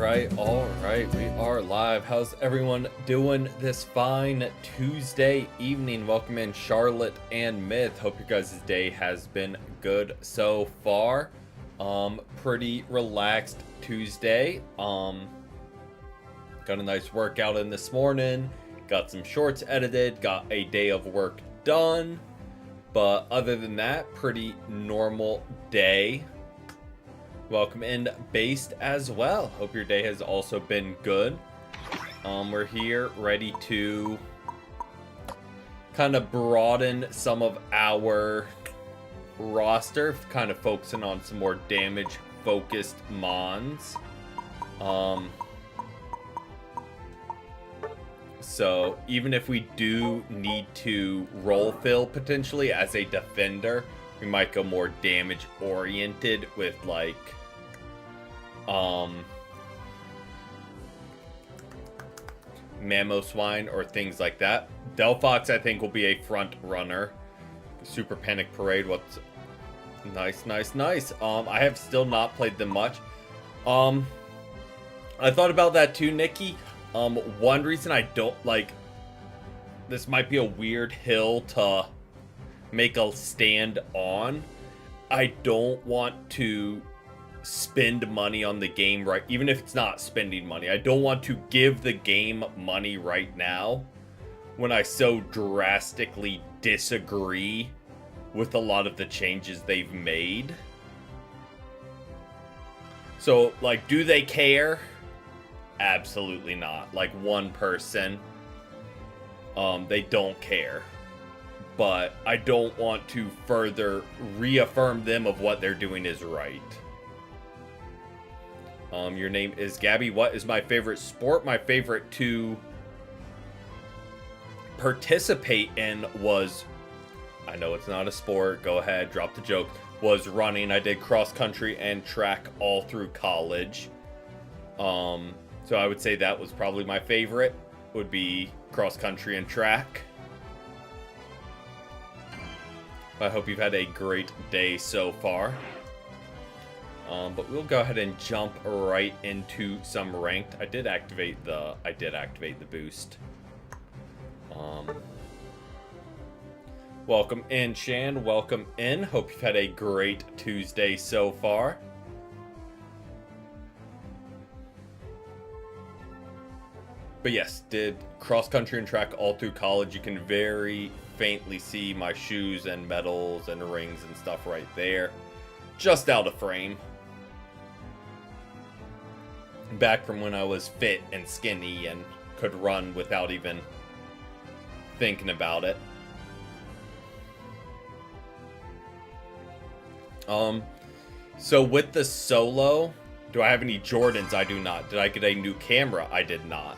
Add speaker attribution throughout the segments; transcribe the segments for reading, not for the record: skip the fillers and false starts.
Speaker 1: all right, we are live. How's everyone doing this fine Tuesday evening? Welcome in Charlotte and Myth. Hope your guys' day has been good so far. Pretty relaxed Tuesday. Got a nice workout in this morning. Got some shorts edited. Got a day of work done. But other than that, pretty normal day. Welcome in Based as well. Hope your day has also been good. We're here ready to kind of broaden some of our roster, kind of focusing on some more damage focused mons. So even if we do need to role fill potentially as a defender, we might go more damage oriented with like Mamoswine or things like that. Delphox I think will be a front runner. Super Panic Parade, what's nice. I have still not played them much. I thought about that too, Nikki. One reason I don't like, this might be a weird hill to make a stand on. I don't want to spend money on the game, right? Even if it's not spending money, I don't want to give the game money right now when I so drastically disagree with a lot of the changes they've made. So, like, do they care? Absolutely not. Like, one person, they don't care. But I don't want to further reaffirm them of what they're doing is right. Your name is Gabby. What is my favorite sport? My favorite to participate in was, I know it's not a sport, go ahead, drop the joke, was running. I did cross country and track all through college. So I would say that was probably my favorite, would be cross country and track. I hope you've had a great day so far. But we'll go ahead and jump right into some ranked. I did activate the boost. Welcome in, Shan. Welcome in. Hope you've had a great Tuesday so far. But yes, did cross country and track all through college. You can very faintly see my shoes and medals and rings and stuff right there. Just out of frame. Back from when I was fit and skinny and could run without even thinking about it. So with the solo, do I have any Jordans? I do not. Did I get a new camera? I did not.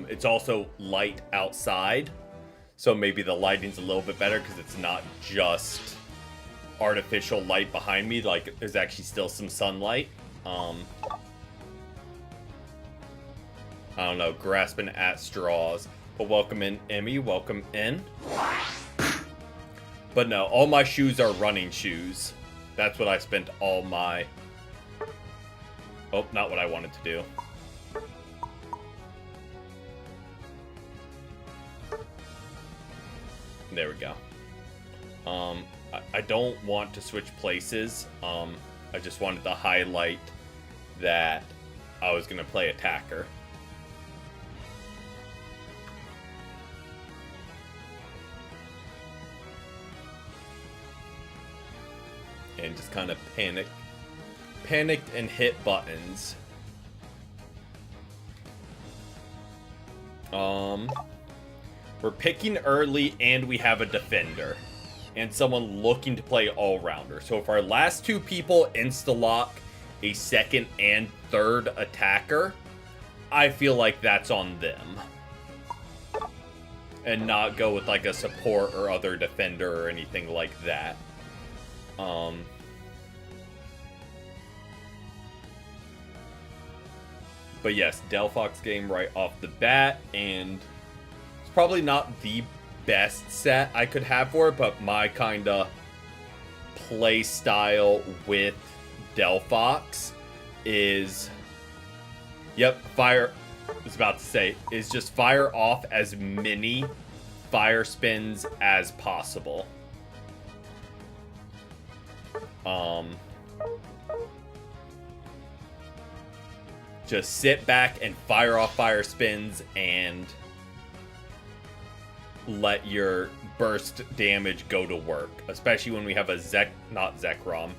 Speaker 1: It's also light outside, so maybe the lighting's a little bit better because it's not just artificial light behind me. Like, there's actually still some sunlight. I don't know, grasping at straws. But welcome in, Emmy. Welcome in. But no, all my shoes are running shoes. That's what I spent all my... Oh, not what I wanted to do. There we go. I don't want to switch places. I just wanted to highlight that I was going to play attacker. And just kind of panicked and hit buttons. We're picking early and we have a defender and someone looking to play all-rounder. So if our last two people insta-lock a second and third attacker, I feel like that's on them. And not go with like a support or other defender or anything like that. But yes, Delphox game right off the bat, and it's probably not the best set I could have for it, but my kind of play style with Delphox is, yep, fire, I was about to say, is just fire off as many fire spins as possible. Just sit back and fire off fire spins and let your burst damage go to work. Especially when we have a Zacian,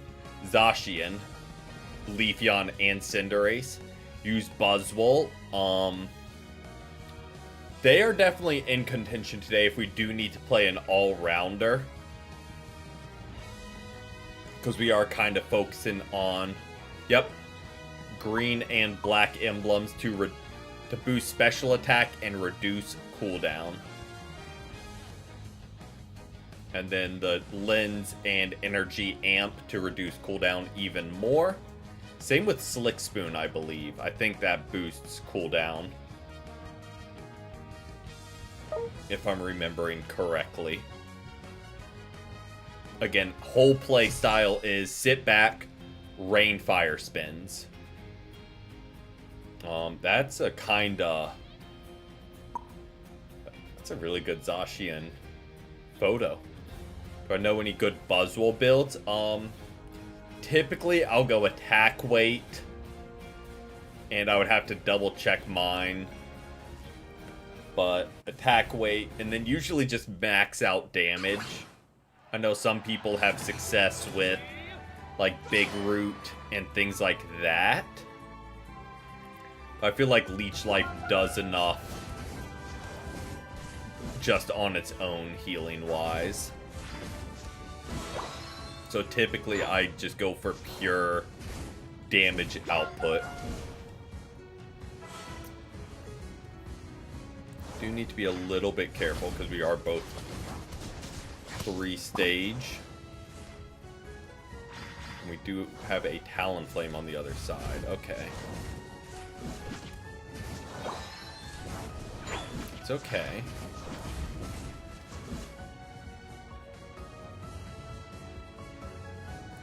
Speaker 1: Leafeon, and Cinderace. Use Buzzwole. They are definitely in contention today if we do need to play an all-rounder. Because we are kind of focusing on, yep, green and black emblems to boost special attack and reduce cooldown. And then the lens and energy amp to reduce cooldown even more. Same with Slick Spoon, I believe. I think that boosts cooldown, if I'm remembering correctly. Again, whole play style is sit back, rain fire spins. That's a really good Zacian photo. Do I know any good Buzzwole builds? Typically I'll go attack weight, and I would have to double check mine. But attack weight, and then usually just max out damage. I know some people have success with like Big Root and things like that. I feel like Leech Life does enough just on its own healing wise. So typically I just go for pure damage output. Do need to be a little bit careful because we are both 3-stage. And we do have a Talonflame on the other side. Okay. It's okay.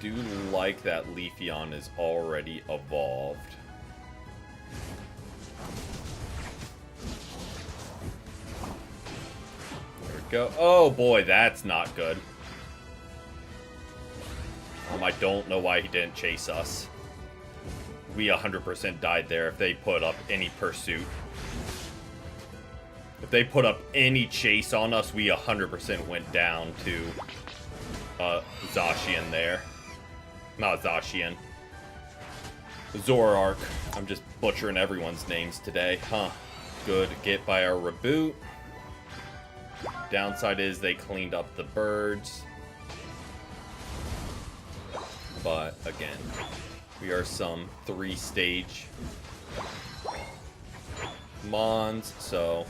Speaker 1: Do like that Leafeon is already evolved. There we go. Oh boy, that's not good. I don't know why he didn't chase us. We 100% died there if they put up any pursuit. If they put up any chase on us, we 100% went down to Zacian there. Not Zacian. Zoroark. I'm just butchering everyone's names today. Huh. Good get by our reboot. Downside is they cleaned up the birds. But, again, we are some 3-stage Mons, so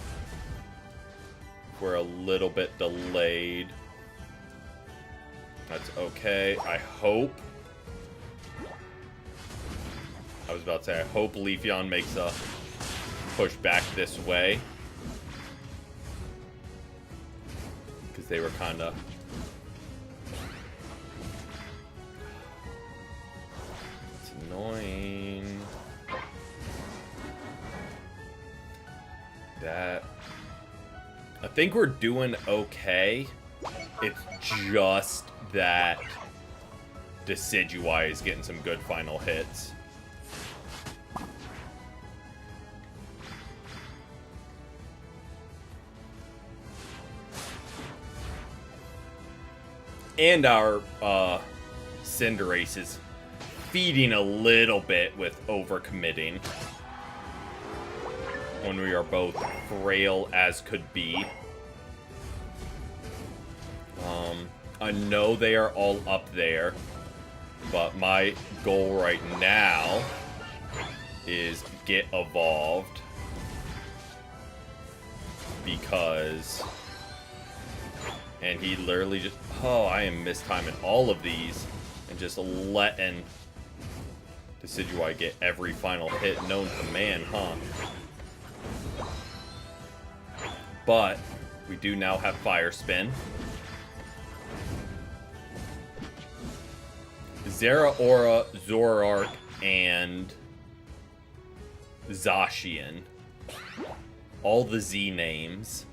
Speaker 1: we're a little bit delayed. That's okay. I hope. I was about to say, I hope Leafeon makes a push back this way. Because they were kind of... It's annoying. That... I think we're doing okay. It's just that Decidueye is getting some good final hits. And our Cinderace is feeding a little bit with overcommitting when we are both frail as could be. I know they are all up there, but my goal right now is get evolved, because... And he literally just... Oh, I am mistiming all of these and just letting Decidueye get every final hit known to man, huh? But we do now have Fire Spin. Zeraora, Zoroark, and Zacian. All the Z names.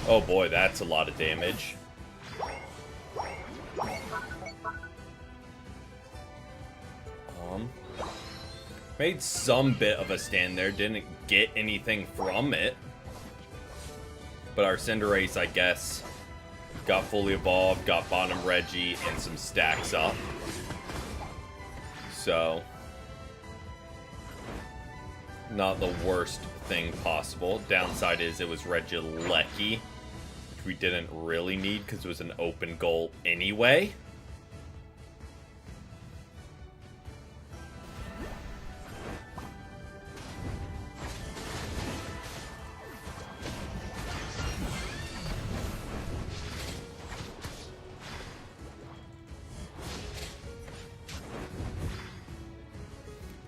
Speaker 1: Oh boy, that's a lot of damage. Made some bit of a stand there, didn't get anything from it. But our Cinderace, I guess, got fully evolved, got bottom Reggie, and some stacks up. So, not the worst thing possible. Downside is it was Regieleki, which we didn't really need because it was an open goal anyway.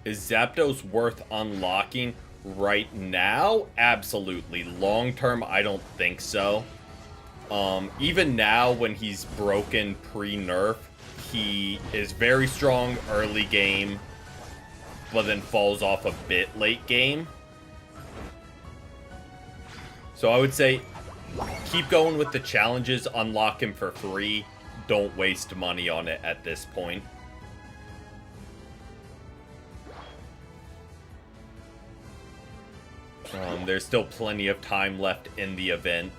Speaker 1: Is Zapdos worth unlocking right now? Absolutely. Long term, I don't think so. Even now, when he's broken pre-nerf, he is very strong early game, but then falls off a bit late game. So I would say keep going with the challenges, unlock him for free. Don't waste money on it at this point. There's still plenty of time left in the event.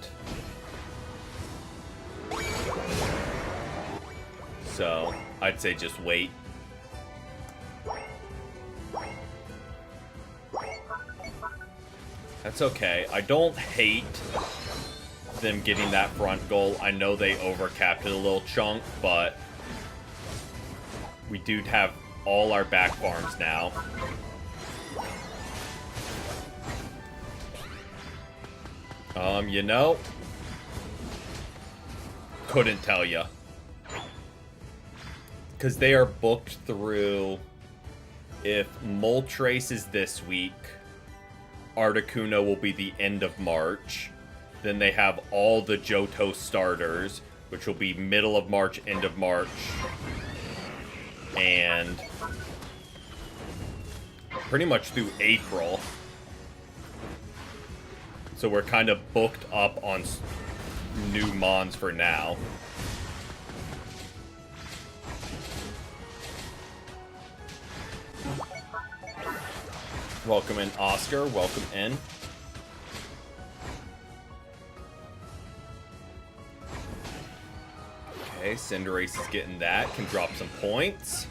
Speaker 1: So, I'd say just wait. That's okay. I don't hate them getting that front goal. I know they overcapped it a little chunk, but we do have all our back farms now. You know, couldn't tell you. Because they are booked through, if Moltres is this week, Articuno will be the end of March. Then they have all the Johto starters, which will be middle of March, end of March. And pretty much through April. So we're kind of booked up on new Mons for now. Welcome in, Oscar. Welcome in. Okay, Cinderace is getting that. Can drop some points.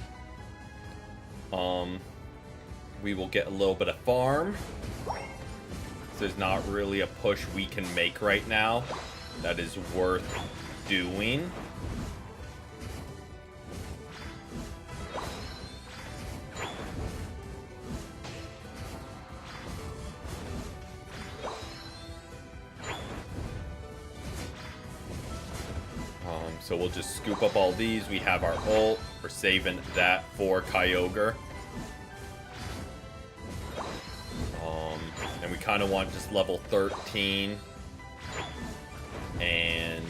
Speaker 1: We will get a little bit of farm. There's not really a push we can make right now that is worth doing. So we'll just scoop up all these. We have our ult. We're saving that for Kyogre. And we kind of want just level 13 and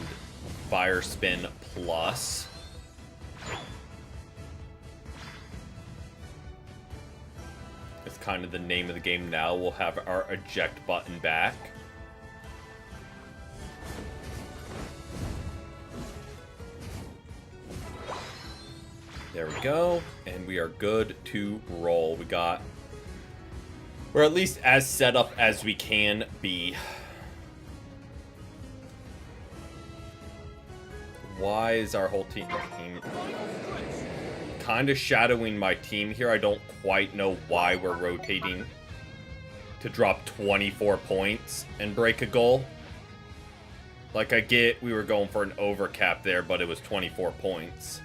Speaker 1: Fire Spin Plus. It's kind of the name of the game now. We'll have our eject button back. There we go. And we are good to roll. We're at least as set up as we can be. Why is our whole team kind of shadowing my team here? I don't quite know why we're rotating to drop 24 points and break a goal. Like, I get we were going for an overcap there, but it was 24 points.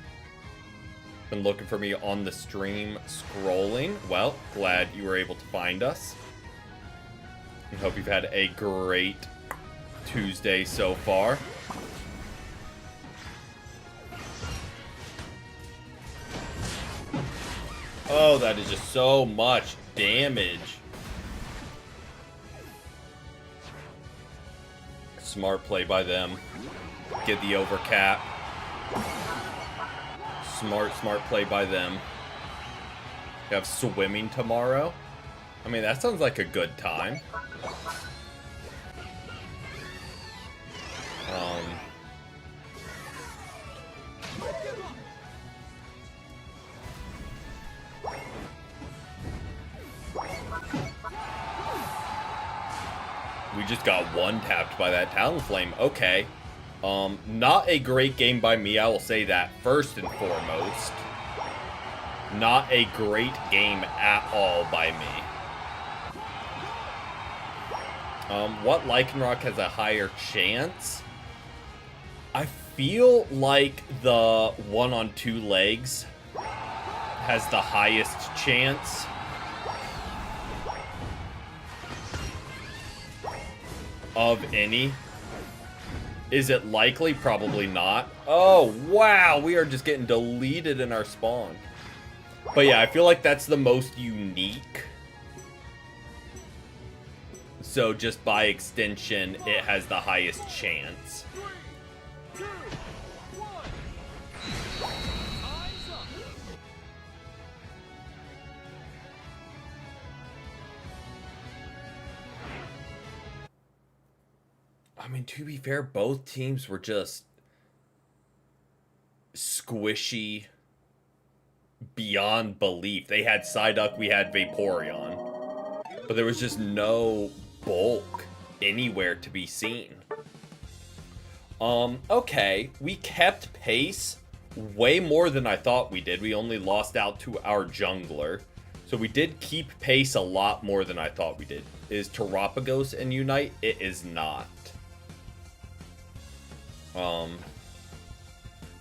Speaker 1: Been looking for me on the stream, scrolling. Well, glad you were able to find us. I hope you've had a great Tuesday so far. Oh, that is just so much damage. Smart play by them. Get the overcap. Smart play by them. You have swimming tomorrow. I mean, that sounds like a good time. We just got one-tapped by that Talonflame. Okay. Not a great game by me, I will say that first and foremost. Not a great game at all by me. What Lycanroc has a higher chance? I feel like the one on two legs has the highest chance. Of any. Is it likely? Probably not. Oh, wow. We are just getting deleted in our spawn. But yeah, I feel like that's the most unique. So just by extension, it has the highest chance. I mean, to be fair, both teams were just squishy beyond belief. They had Psyduck, we had Vaporeon. But there was just no bulk anywhere to be seen. Okay. We kept pace way more than I thought we did. We only lost out to our jungler. So we did keep pace a lot more than I thought we did. Is Terapagos in Unite? It is not.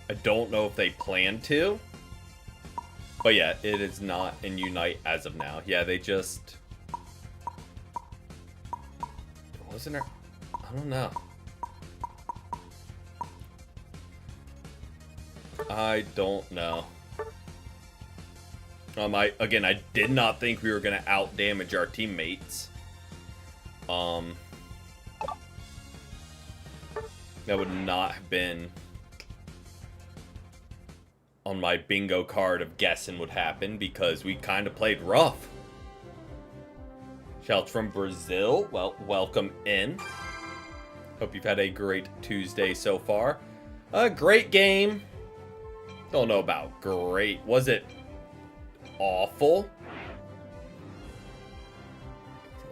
Speaker 1: I don't know if they plan to. But yeah, it is not in Unite as of now. Yeah, they just... Wasn't there... I don't know. I don't know. Again, I did not think we were going to out-damage our teammates. That would not have been on my bingo card of guessing would happen because we kind of played rough. Shout from Brazil. Well, welcome in. Hope you've had a great Tuesday so far. A great game. Don't know about great. Was it awful?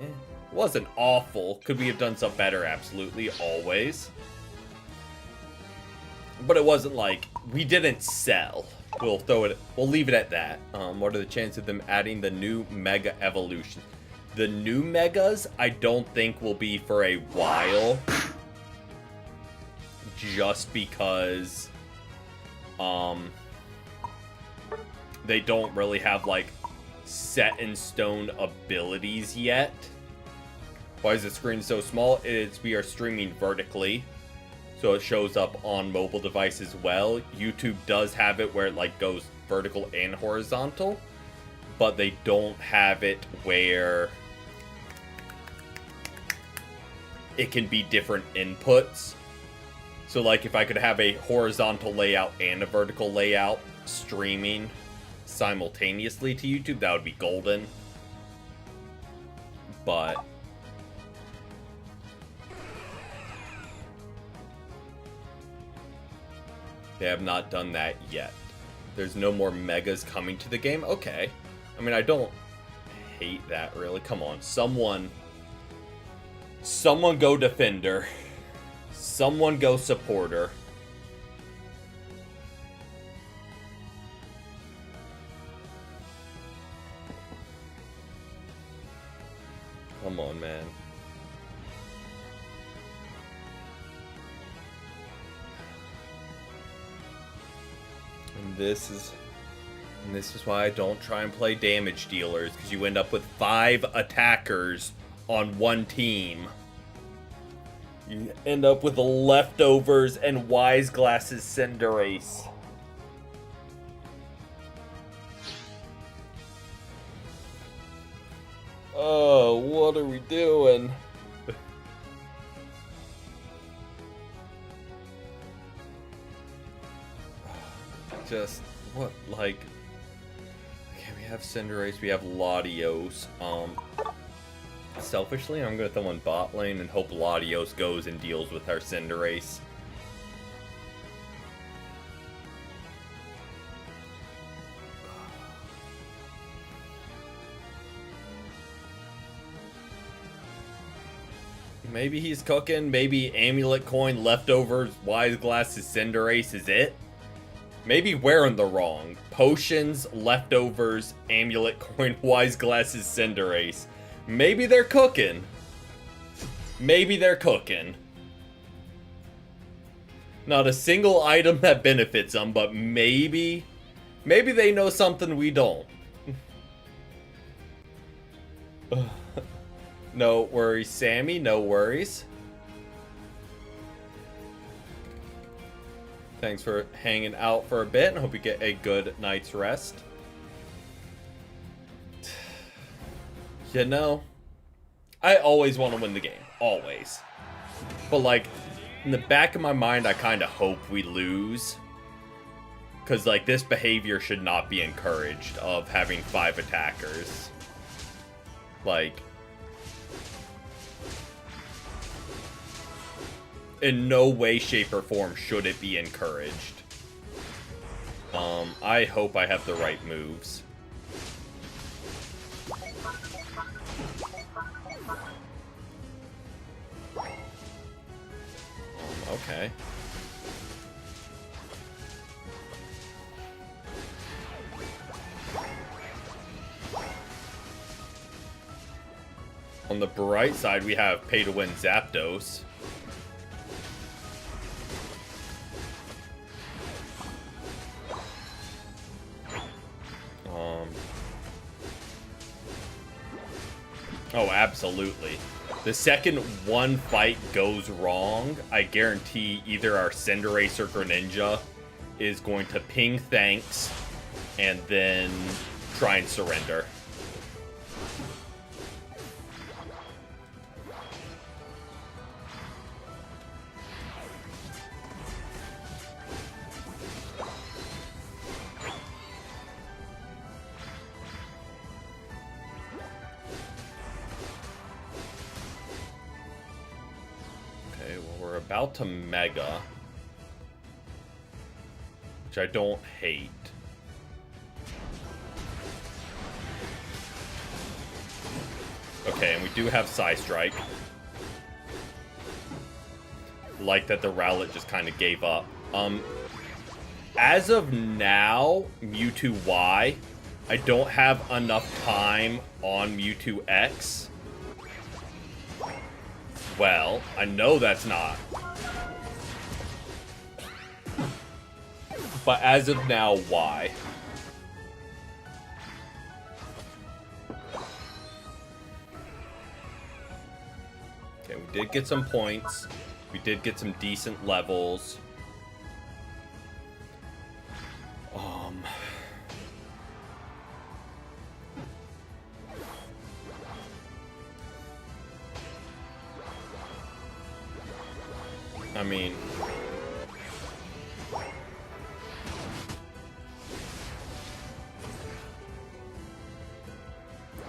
Speaker 1: It wasn't awful. Could we have done some better? Absolutely, always. But it wasn't like we didn't sell. We'll leave it at that. What are the chances of them adding the new Mega Evolution? The new Megas, I don't think will be for a while. Just because they don't really have like set in stone abilities yet. Why is the screen so small? We are streaming vertically. So it shows up on mobile device as well. YouTube does have it where it like goes vertical and horizontal, but they don't have it where it can be different inputs. So like if I could have a horizontal layout and a vertical layout streaming simultaneously to YouTube, that would be golden. But they have not done that yet. There's no more Megas coming to the game? Okay. I mean, I don't hate that, really. Come on. Someone go Defender. Someone go Supporter. Come on, man. This is why I don't try and play damage dealers, because you end up with 5 attackers on one team. You end up with leftovers and Wise Glasses Cinderace. Oh, what are we doing? Just, what, like... Okay, we have Cinderace, we have Latios. Selfishly, I'm gonna throw in bot lane and hope Latios goes and deals with our Cinderace. Maybe he's cooking. Maybe Amulet Coin, Leftovers, Wise Glasses, Cinderace is it. Maybe we're in the wrong. Potions, Leftovers, Amulet Coin, Wise Glasses, Cinderace. Maybe they're cooking. Maybe they're cooking. Not a single item that benefits them, but maybe they know something we don't. No worries, Sammy. No worries. Thanks for hanging out for a bit, and hope you get a good night's rest. You know, I always want to win the game. Always. But, like, in the back of my mind, I kind of hope we lose. Because, like, this behavior should not be encouraged of having 5 attackers. Like... in no way, shape, or form should it be encouraged. I hope I have the right moves. Okay. On the bright side, we have pay-to-win Zapdos. Oh, absolutely. The second one fight goes wrong, I guarantee either our Cinderace or Greninja is going to ping thanks and then try and surrender. About to Mega, which I don't hate. Okay, and we do have Psystrike. Like that the Rowlet just kind of gave up. As of now, Mewtwo Y, I don't have enough time on Mewtwo X. Well, I know that's not. But as of now, why? Okay, we did get some points. We did get some decent levels. I mean...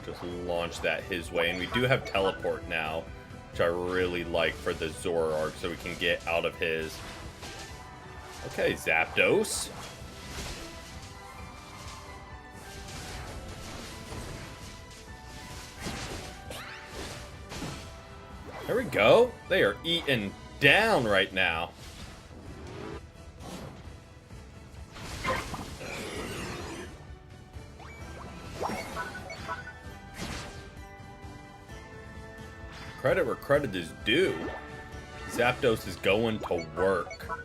Speaker 1: just launch that his way. And we do have Teleport now, which I really like for the Zoroark, so we can get out of his... Okay, Zapdos. There we go. They are eating down right now. Credit where credit is due. Zapdos is going to work.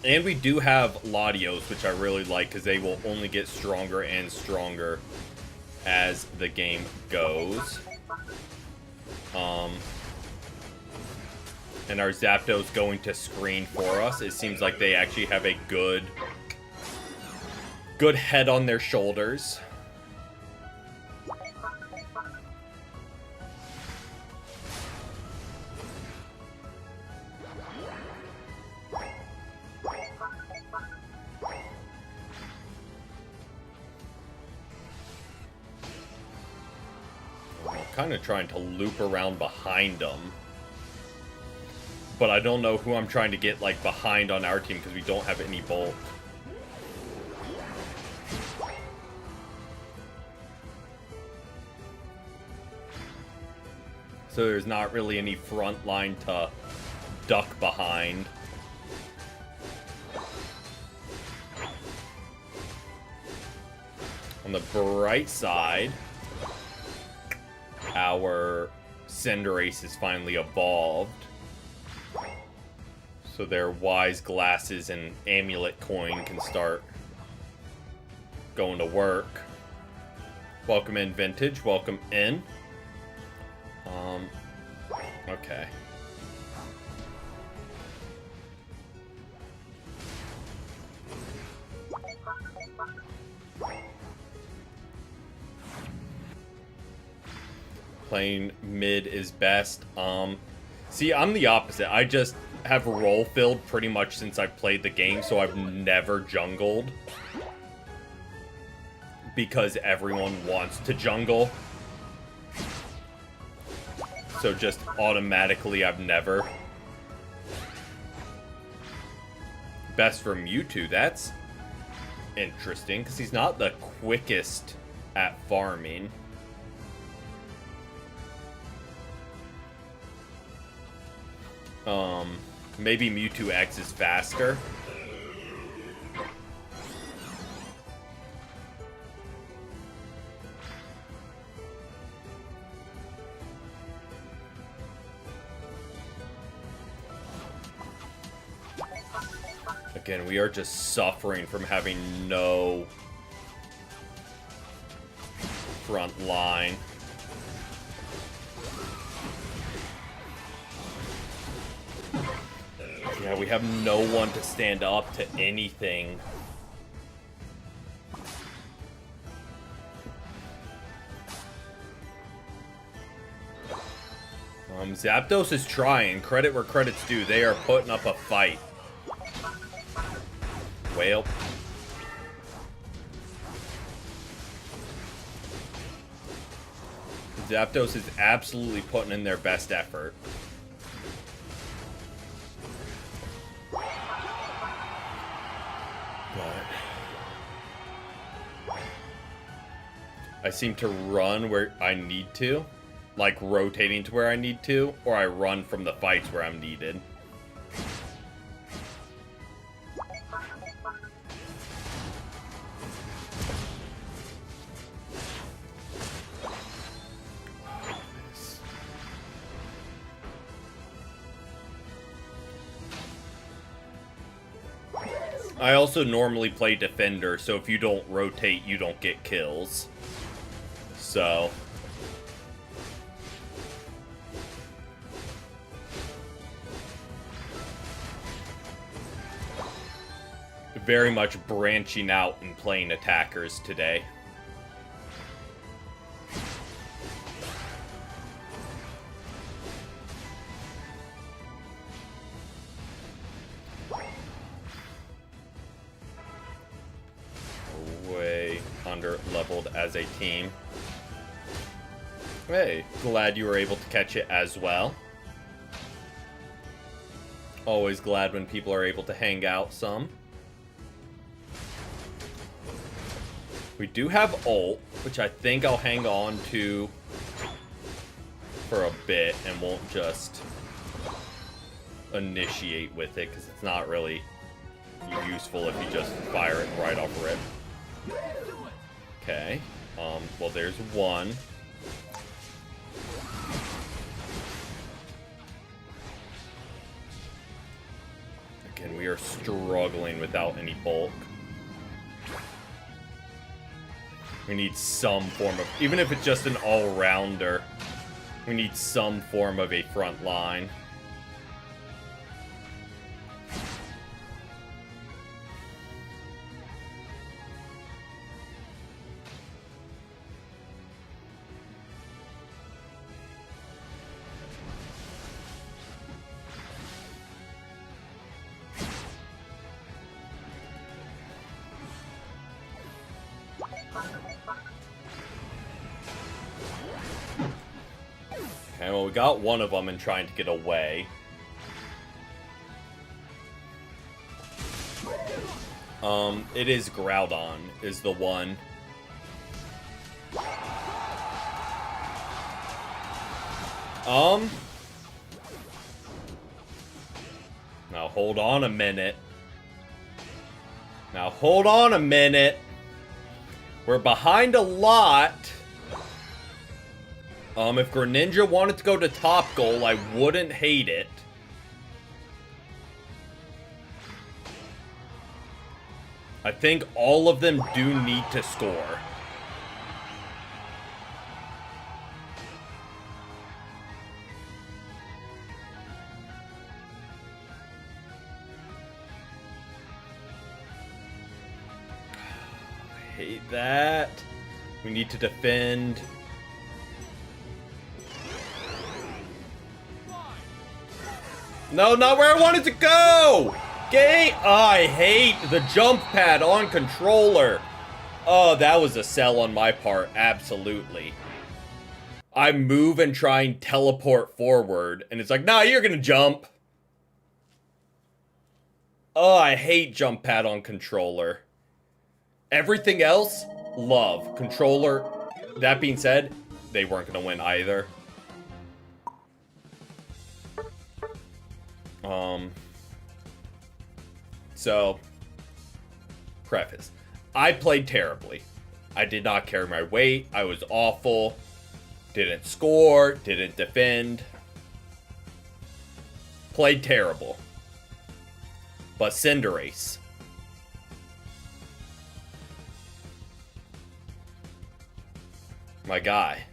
Speaker 1: And we do have Latios, which I really like, because they will only get stronger and stronger as the game goes. And our Zapdos going to screen for us. It seems like they actually have a good head on their shoulders. Kind of trying to loop around behind them, but I don't know who I'm trying to get like behind on our team because we don't have any bulk. So there's not really any front line to duck behind. On the bright side, our Cinderace is finally evolved. So their Wise Glasses and Amulet Coin can start going to work. Welcome in, Vintage. Welcome in. Okay. Playing mid is best. See, I'm the opposite. I just have role filled pretty much since I've played the game, so I've never jungled. Because everyone wants to jungle. So just automatically, I've never. Best for Mewtwo, that's interesting, because he's not the quickest at farming. Maybe Mewtwo X is faster. Again, we are just suffering from having no front line. Yeah, we have no one to stand up to anything. Zapdos is trying. Credit where credit's due. They are putting up a fight. Well. Zapdos is absolutely putting in their best effort. I seem to run where I need to, like rotating to where I need to, or I run from the fights where I'm needed. I also normally play defender, so if you don't rotate, you don't get kills. So very much branching out and playing attackers today. Way under-leveled as a team. Hey, glad you were able to catch it as well. Always glad when people are able to hang out some. We do have ult, which I think I'll hang on to for a bit and won't just initiate with it, because it's not really useful if you just fire it right off rip. Okay, well there's one. and we are struggling without any bulk. We need some form of, even if it's just an all-rounder, we need some form of a front line. Okay, well, we got one of them and trying to get away. It is Groudon is the one. Now hold on a minute. Now hold on a minute. We're behind a lot. If Greninja wanted to go to top goal, I wouldn't hate it. I think all of them do need to score. I hate that. We need to defend. No, not where I wanted to go! I hate the jump pad on controller. Oh, that was a sell on my part, absolutely. I move and try and teleport forward, and it's like, nah, you're gonna jump. Oh, I hate jump pad on controller. Everything else, love. Controller, that being said, they weren't gonna win either. So, preface. I played terribly. I did not carry my weight. I was awful. Didn't score. Didn't defend. Played terrible. But Cinderace. My guy.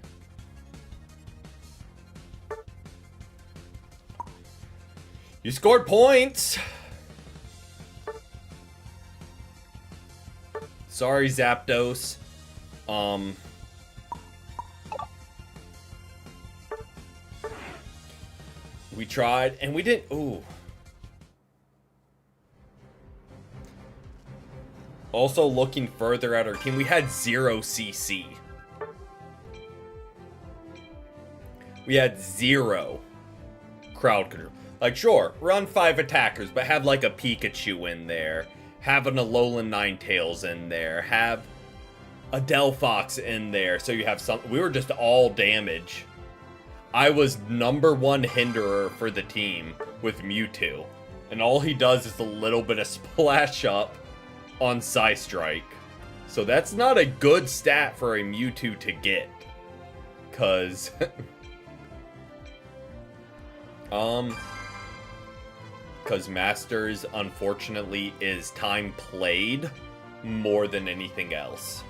Speaker 1: You scored points. Sorry, Zapdos. We tried, and we didn't. Ooh. Also, looking further at our team, we had 0 CC. We had 0 crowd control. Like, sure, run 5 attackers, but have like a Pikachu in there. Have an Alolan Ninetales in there. Have a Delphox in there. So you have some. We were just all damage. I was #1 hinderer for the team with Mewtwo. And all he does is a little bit of splash up on Psystrike. So that's not a good stat for a Mewtwo to get. Cause because Masters, unfortunately, is time played more than anything else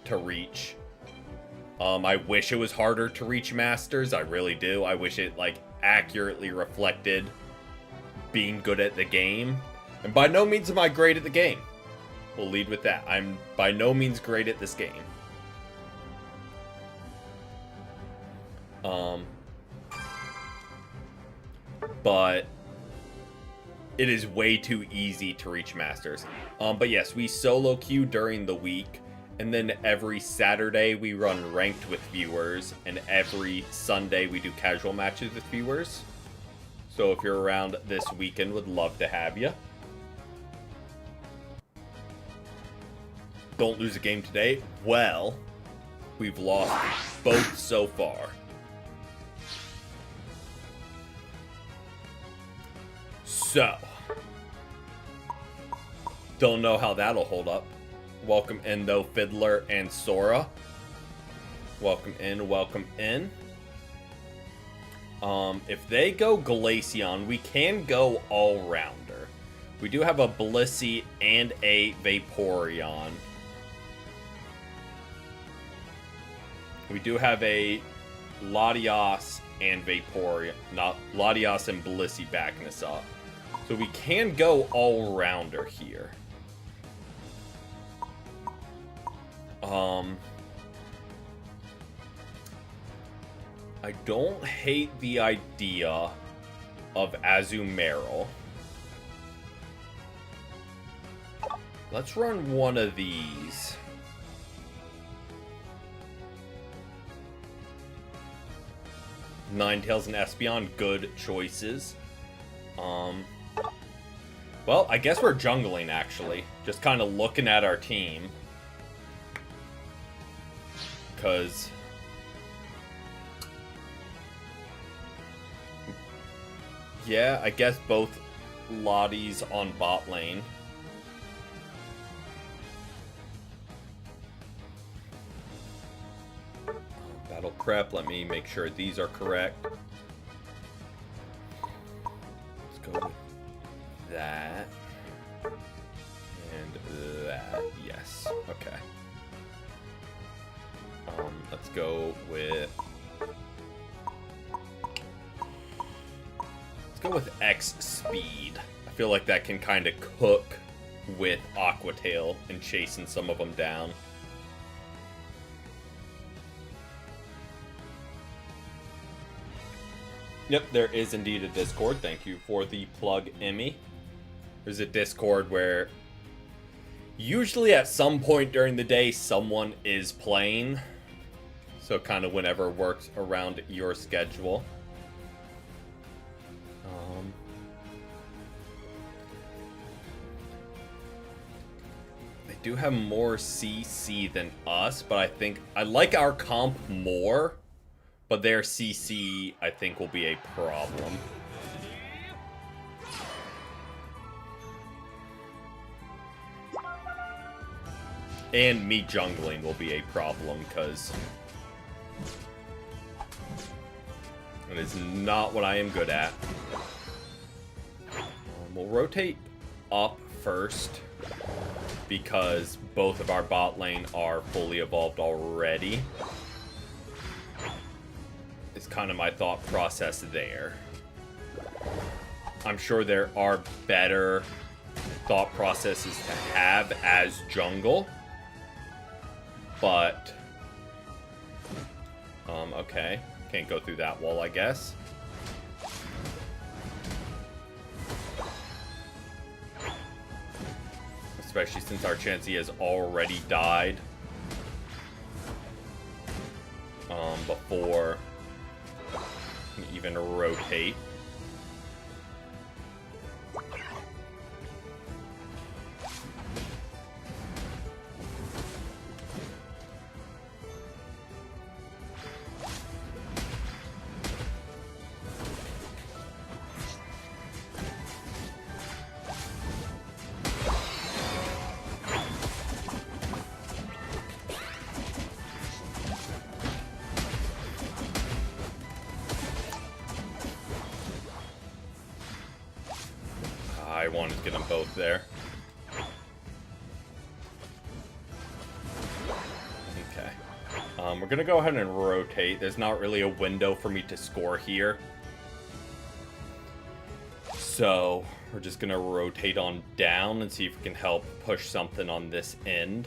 Speaker 1: to reach. I wish it was harder to reach Masters. I really do. I wish it, like, accurately reflected being good at the game. And by no means am I great at the game. We'll lead with that. I'm by no means great at this game. But it is way too easy to reach Masters. But yes, we solo queue during the week, and then every Saturday we run ranked with viewers, and every Sunday we do casual matches with viewers. So if you're around this weekend, would love to have you. Don't lose a game today. Well, we've lost both so far. So, don't know how that'll hold up. Welcome in, though, Fiddler and Sora. Welcome in, welcome in. If they go Glaceon, we can go All-Rounder. We do have a Blissey and a Vaporeon. We do have a Latias and Vaporeon, not Latias and Blissey backing us up. So we can go All-Rounder here. I don't hate the idea of Azumarill. Let's run one of these. Ninetales and Espeon, good choices. Well, I guess we're jungling, actually. Just kind of looking at our team. Because... yeah, I guess both Lotties on bot lane. Battle prep, let me make sure these are correct. Let's go with that. And that, yes, okay. Let's go with... go with X speed. I feel like that can kind of cook with Aqua Tail and chasing some of them down. Yep, there is indeed a Discord. Thank you for the plug, Emmy. There's a Discord where usually at some point during the day someone is playing. So kind of whenever works around your schedule. They do have more CC than us, but I think I like our comp more, but their CC I think will be a problem. And me jungling will be a problem because it is not what I am good at. We'll rotate up first because both of our bot lane are fully evolved already. It's kind of my thought process there. I'm sure there are better thought processes to have as jungle, but okay, can't go through that wall, I guess. Especially since our Chansey has already died before we even rotate. I wanted to get them both there. Okay. We're gonna go ahead and rotate. There's not really a window for me to score here. So, we're just gonna rotate on down and see if we can help push something on this end.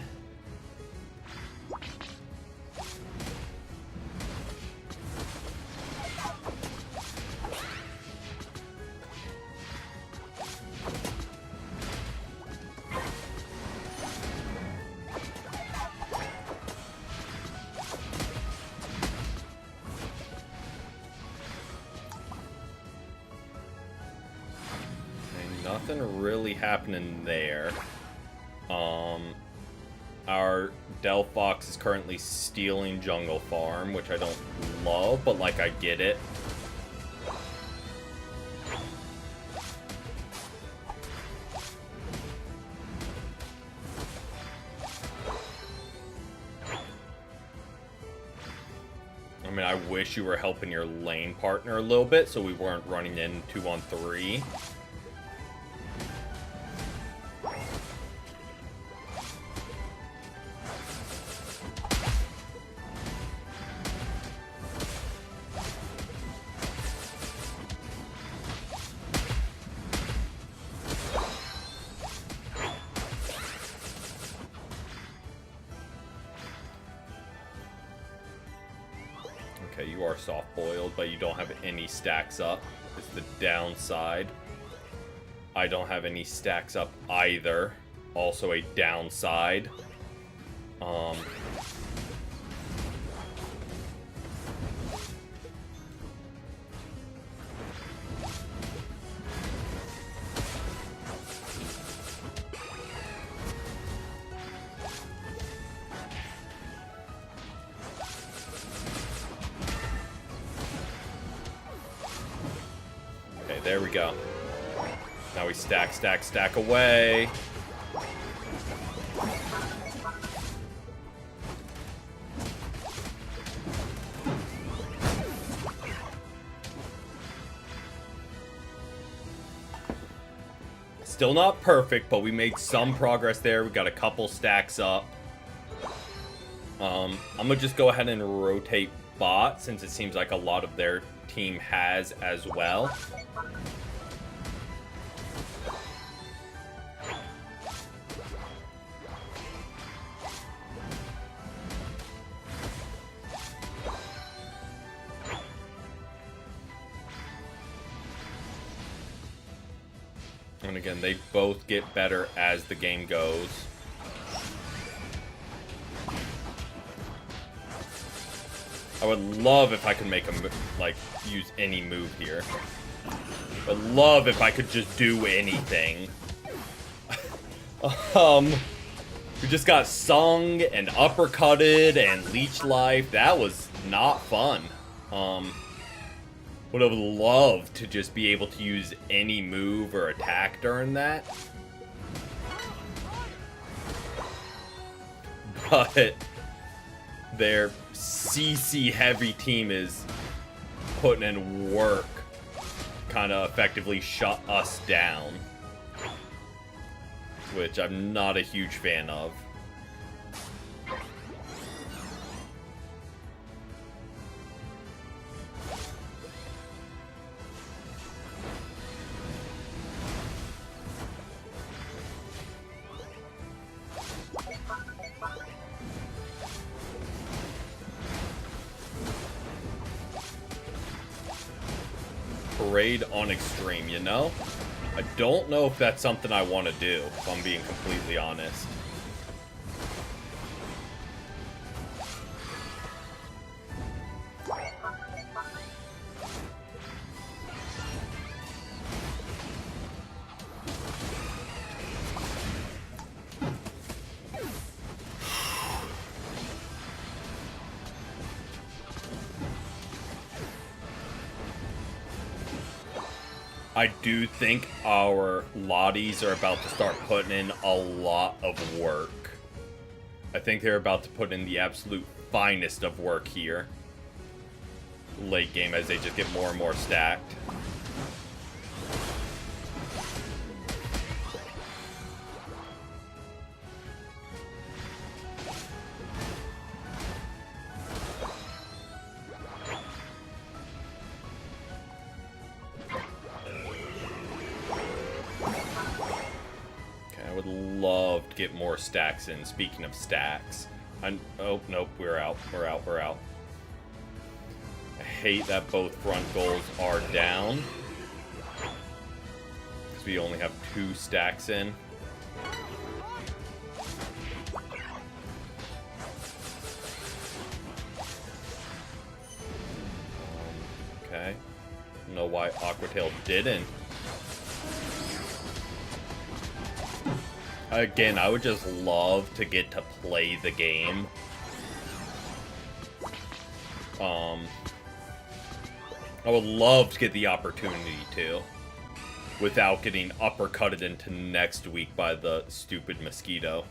Speaker 1: Nothing really happening there. Our Delphox is currently stealing Jungle Farm, which I don't love, but like I get it. mean, I wish you were helping your lane partner a little bit so we weren't running in 2-on-3. Okay, you are soft-boiled, but you don't have any stacks up. It's the downside. I don't have any stacks up either. Also a downside. Okay, there we go. Now we stack, stack, stack away. Still not perfect, but we made some progress there. We got a couple stacks up. I'm gonna just go ahead and rotate bot since it seems like a lot of their team has as well. And again, they both get better as the game goes. I would love if I could make a, like, use any move here. I would love if I could just do anything. We just got sung and uppercutted and leech life. That was not fun. Would have loved to just be able to use any move or attack during that. But their CC heavy team is putting in work, kind of effectively shut us down, which I'm not a huge fan of. Parade on extreme, you know? I don't know if that's something I want to do, if I'm being completely honest. I do think our Lotties are about to start putting in a lot of work. I think they're about to put in the absolute finest of work here. Late game as they just get more and more stacked. Love to get more stacks in. Speaking of stacks, oh nope, we're out. We're out. I hate that both front goals are down because we only have 2 stacks in. Okay, I don't know why Aquatail didn't. Again, I would just love to get to play the game. I would love to get the opportunity to, without getting uppercutted into next week by the stupid mosquito.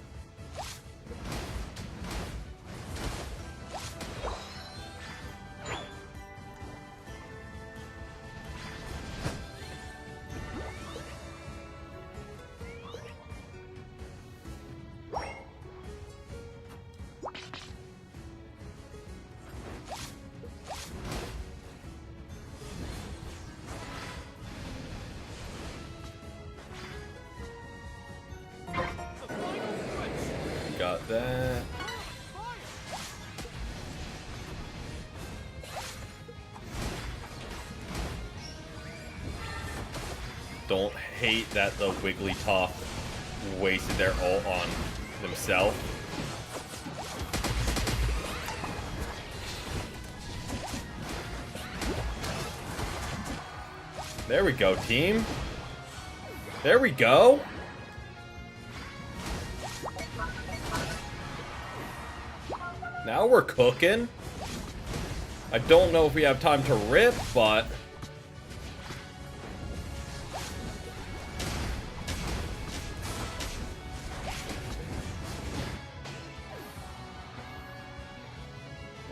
Speaker 1: got that. Don't hate that the Wigglytuff wasted their ult on themselves. There we go, team. There we go. Now we're cooking. I don't know if we have time to rip, but...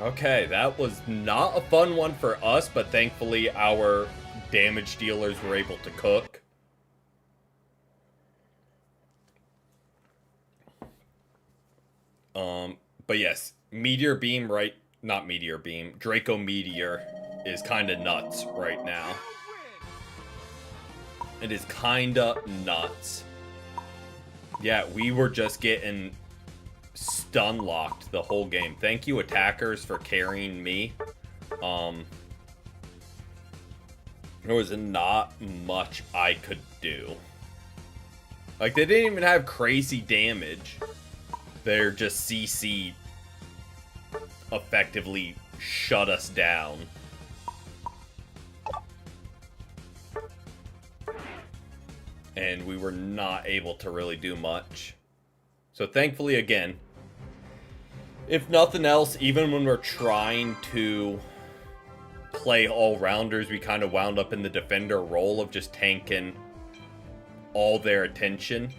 Speaker 1: Okay, that was not a fun one for us, but thankfully our damage dealers were able to cook. But yes, Meteor Beam, right? Not Meteor Beam. Draco Meteor is kind of nuts right now. It is kind of nuts. Yeah, we were just getting stun locked the whole game. Thank you, attackers, for carrying me. There was not much I could do. Like, they didn't even have crazy damage. They're just CC effectively shut us down. And we were not able to really do much. So thankfully, again, if nothing else, even when we're trying to play all-rounders, we kind of wound up in the defender role of just tanking all their attention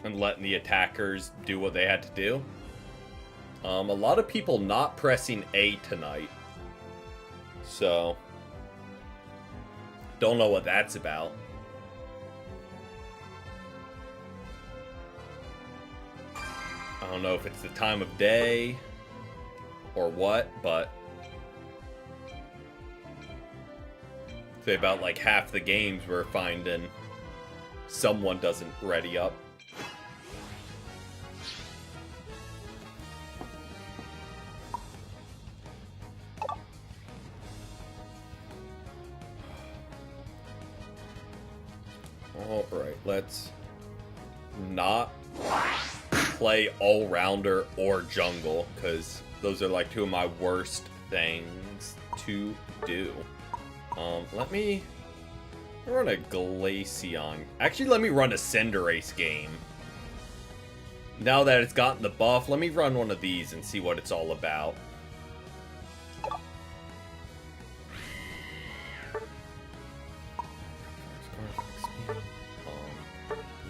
Speaker 1: and letting the attackers do what they had to do. A lot of people not pressing A tonight, so don't know what that's about. I don't know if it's the time of day or what, but say about like half the games we're finding someone doesn't ready up. Alright, let's not play all-rounder or jungle, because those are like two of my worst things to do. Let me run a Glaceon. Actually, let me run a Cinderace game. Now that it's gotten the buff, let me run one of these and see what it's all about.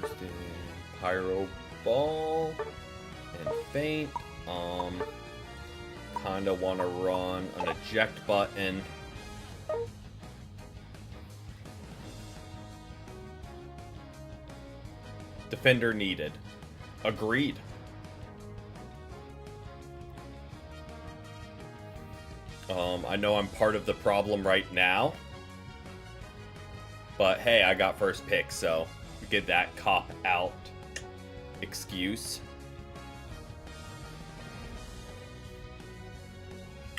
Speaker 1: Boosted Pyro Ball and Faint. Kinda want to run an eject button. Defender needed. Agreed. I know I'm part of the problem right now, but hey, I got first pick, so we get that cop out excuse.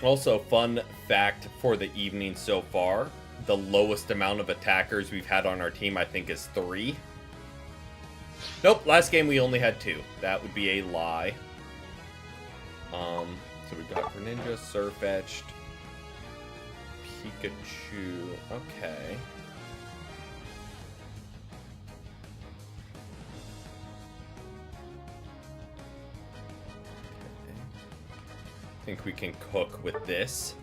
Speaker 1: Also, fun fact for the evening so far, the lowest amount of attackers we've had on our team, I think, is 3. Nope, last game we only had 2. That would be a lie. So we've got Greninja, Sirfetch'd, Pikachu. Okay. I think we can cook with this.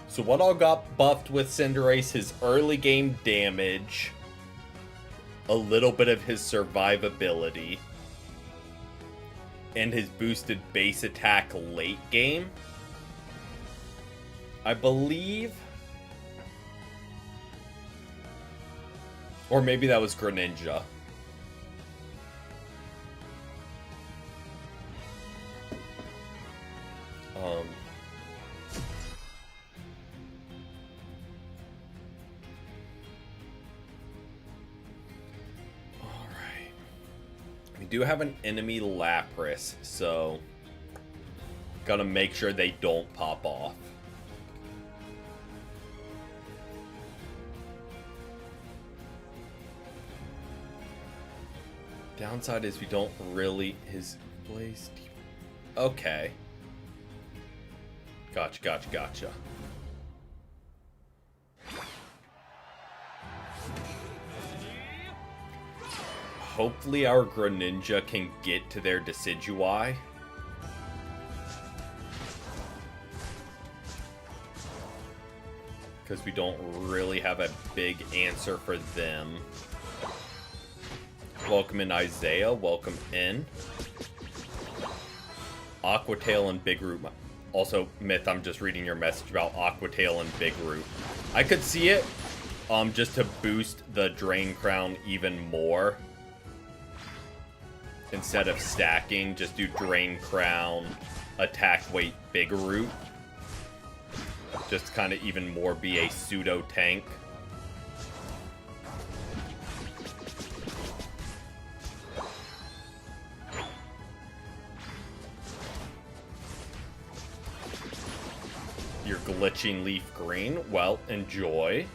Speaker 1: So what all got buffed with Cinderace? His early game damage, a little bit of his survivability, and his boosted base attack late game. I believe. Or maybe that was Greninja. do have an enemy Lapras, so gotta make sure they don't pop off. Downside is we don't really... His Blaze... Okay. Gotcha. Hopefully our Greninja can get to their Decidueye. Because we don't really have a big answer for them. Welcome in, Isaiah. Welcome in. Aquatail and Big Root. Also, Myth, I'm just reading your message about Aquatail and Big Root. I could see it, just to boost the Drain Crown even more. Instead of stacking, just do Drain Crown, attack weight, Big Root. Just kind of even more be a pseudo tank. You're glitching Leaf Green. Well, enjoy.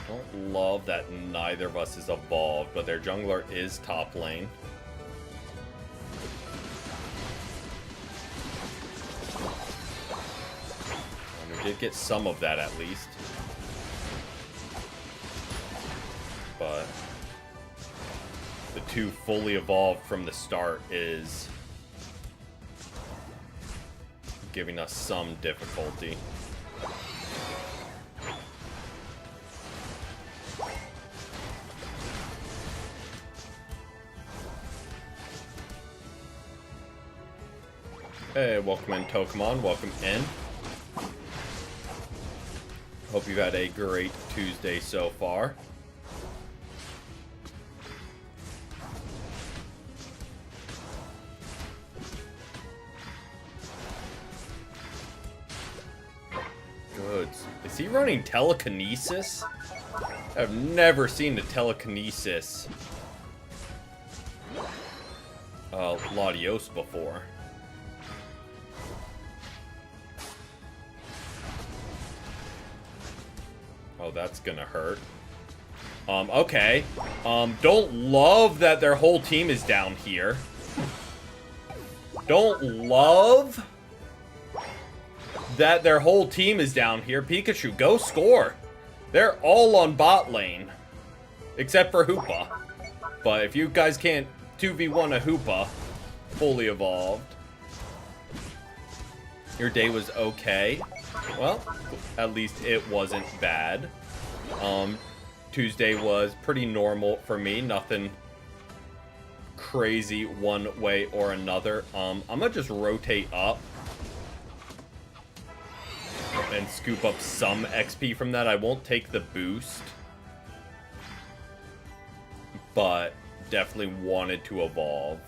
Speaker 1: Don't love that neither of us is evolved, but their jungler is top lane. And we did get some of that at least. But the two fully evolved from the start is giving us some difficulty. Hey, welcome in, Tokamon. Welcome in. Hope you've had a great Tuesday so far. Good. Is he running telekinesis? I've never seen the telekinesis Latios before. Oh, that's gonna hurt. Okay. Don't love that their whole team is down here. Don't love that their whole team is down here. Pikachu, go score. They're all on bot lane. Except for Hoopa. But if you guys can't 2v1 a Hoopa, fully evolved. Your day was okay. Well, at least it wasn't bad. Tuesday was pretty normal for me. Nothing crazy one way or another. I'm gonna just rotate up and scoop up some XP from that. I won't take the boost, but definitely wanted to evolve.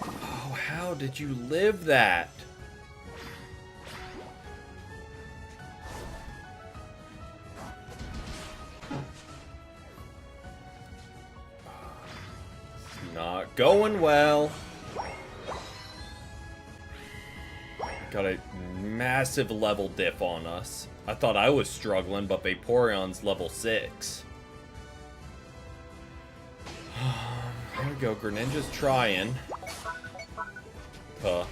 Speaker 1: Oh, how did you live that? Not going well. Got a massive level diff on us. I thought I was struggling, but Vaporeon's level 6. There we go. Greninja's trying to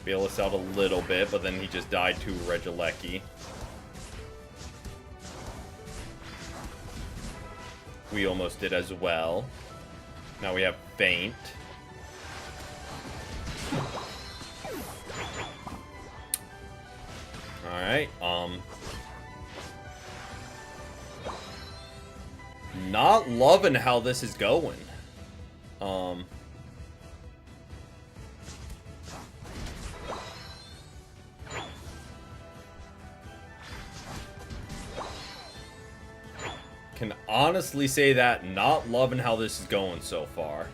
Speaker 1: bail us out a little bit, but then he just died to Regieleki. We almost did as well. Now we have Faint. Alright, not loving how this is going. Can honestly say that. Not loving how this is going so far.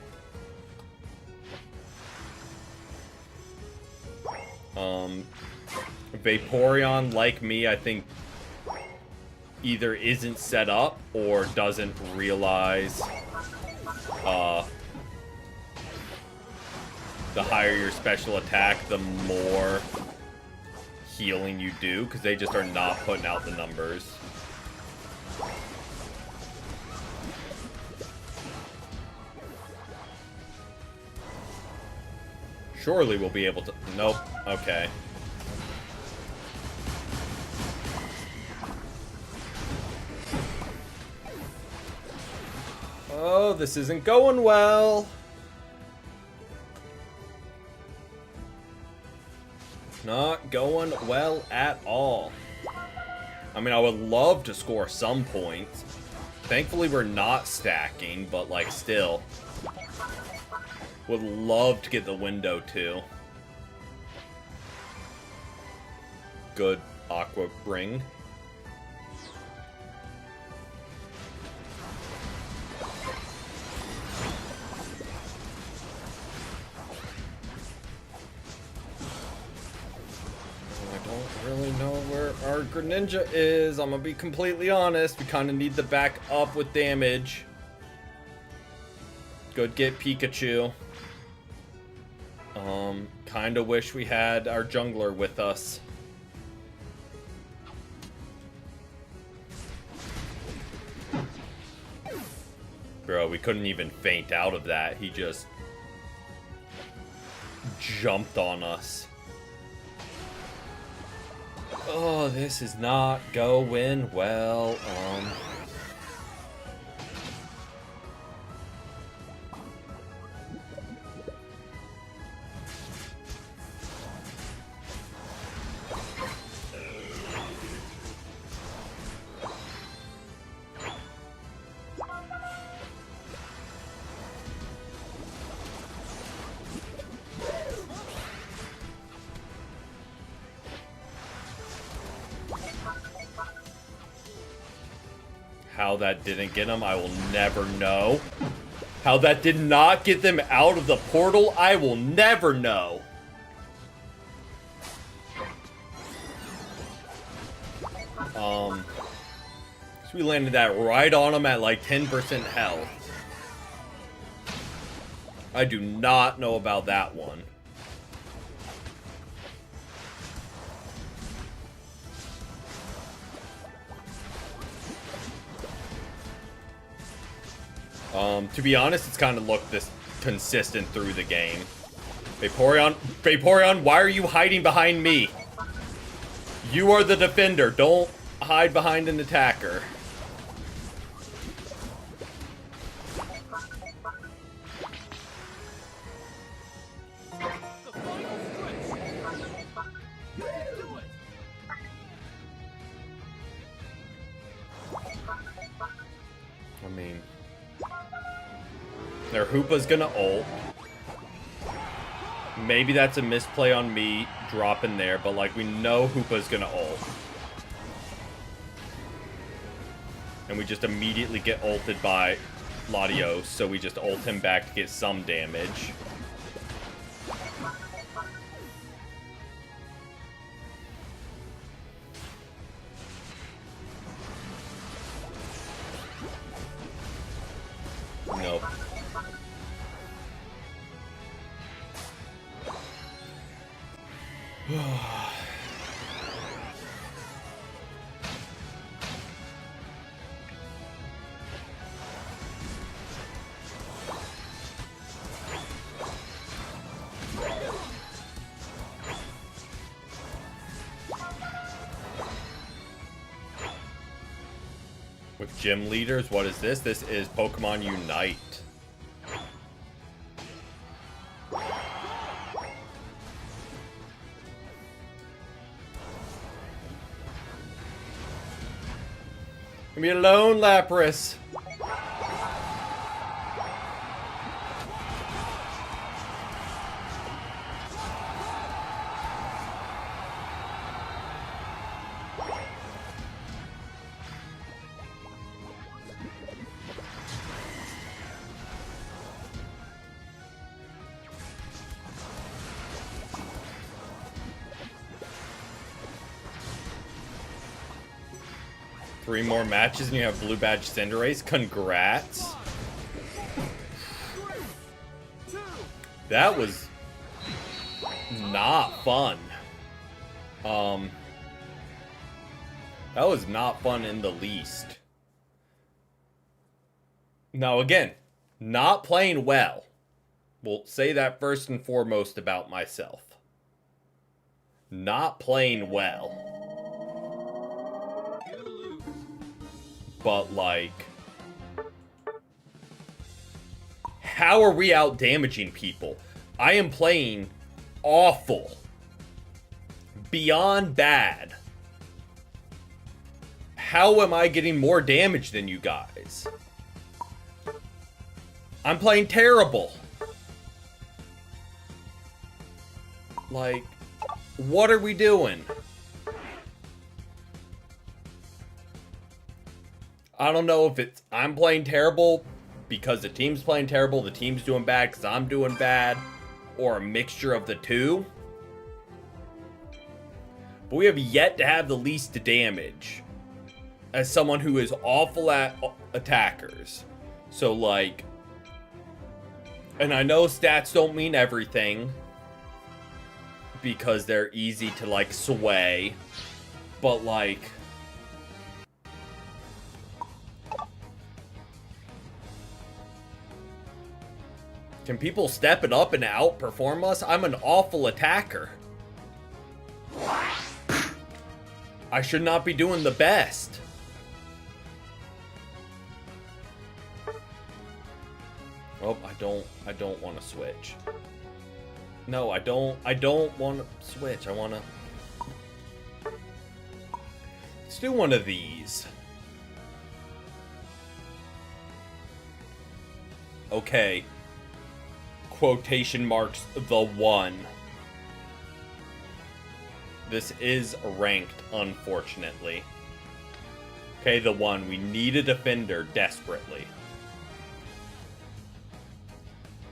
Speaker 1: Vaporeon, like me, I think either isn't set up or doesn't realize the higher your special attack, the more healing you do, because they just are not putting out the numbers. Surely we'll be able to... Nope. Okay. Oh, this isn't going well. Not going well at all. I mean, I would love to score some points. Thankfully, we're not stacking, but, like, still. Would love to get the window, too. Good Aqua Ring. I don't really know where our Greninja is. I'm gonna be completely honest. We kind of need to back up with damage. Good get Pikachu. Kinda wish we had our jungler with us. Bro, we couldn't even feint out of that. He just jumped on us. Oh, this is not going well. How that didn't get him, I will never know. How that did not get them out of the portal, I will never know. So we landed that right on him at like 10% health. I do not know about that one. To be honest, it's kind of looked this consistent through the game. Vaporeon, why are you hiding behind me? You are the defender. Don't hide behind an attacker. I mean, their Hoopa's gonna ult. Maybe that's a misplay on me dropping there, but like we know Hoopa's gonna ult. And we just immediately get ulted by Latios, so we just ult him back to get some damage. Nope. With gym leaders, what is this? This is Pokemon Unite. Leave me alone, Lapras. 3 more matches and you have blue badge Cinderace. Congrats. That was not fun. That was not fun in the least. Now again, not playing well. We'll say that first and foremost about myself. Not playing well. But like, how are we out damaging people? I am playing awful. Beyond bad. How am I getting more damage than you guys? I'm playing terrible. Like, what are we doing? I don't know if it's I'm playing terrible because the team's playing terrible, the team's doing bad because I'm doing bad, or a mixture of the two. But we have yet to have the least damage as someone who is awful at attackers. So like, and I know stats don't mean everything because they're easy to like sway, but like, can people step it up and outperform us? I'm an awful attacker. I should not be doing the best. Oh, I don't want to switch. No, I don't want to switch. I want to... Let's do one of these. Okay. Quotation marks, the one. This is ranked, unfortunately. Okay, the one. We need a defender desperately.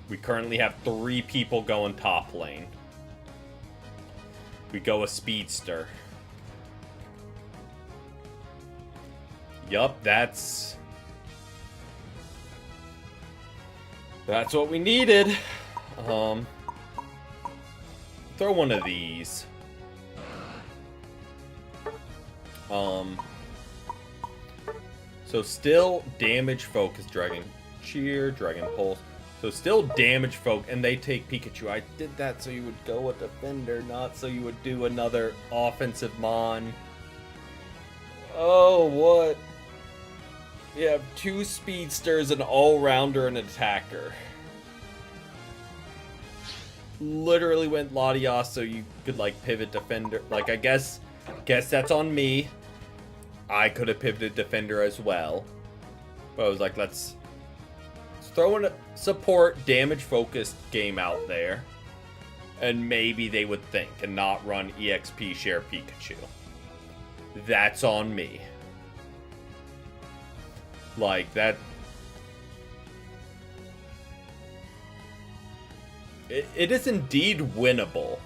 Speaker 1: We currently have 3 people going top lane. We go a speedster. Yup, that's what we needed. Throw one of these. So still damage focus, Dragon Cheer, Dragon Pulse. So still damage folk, and they take Pikachu. I did that so you would go a defender, not so you would do another offensive mon. Oh, what? We have 2 speedsters, an all-rounder, and an attacker. Literally went Latias so you could like pivot defender. Like, I guess that's on me. I could have pivoted defender as well. But I was like, let's throw in a support damage focused game out there, and maybe they would think and not run EXP share Pikachu. That's on me. Like that. It is indeed winnable.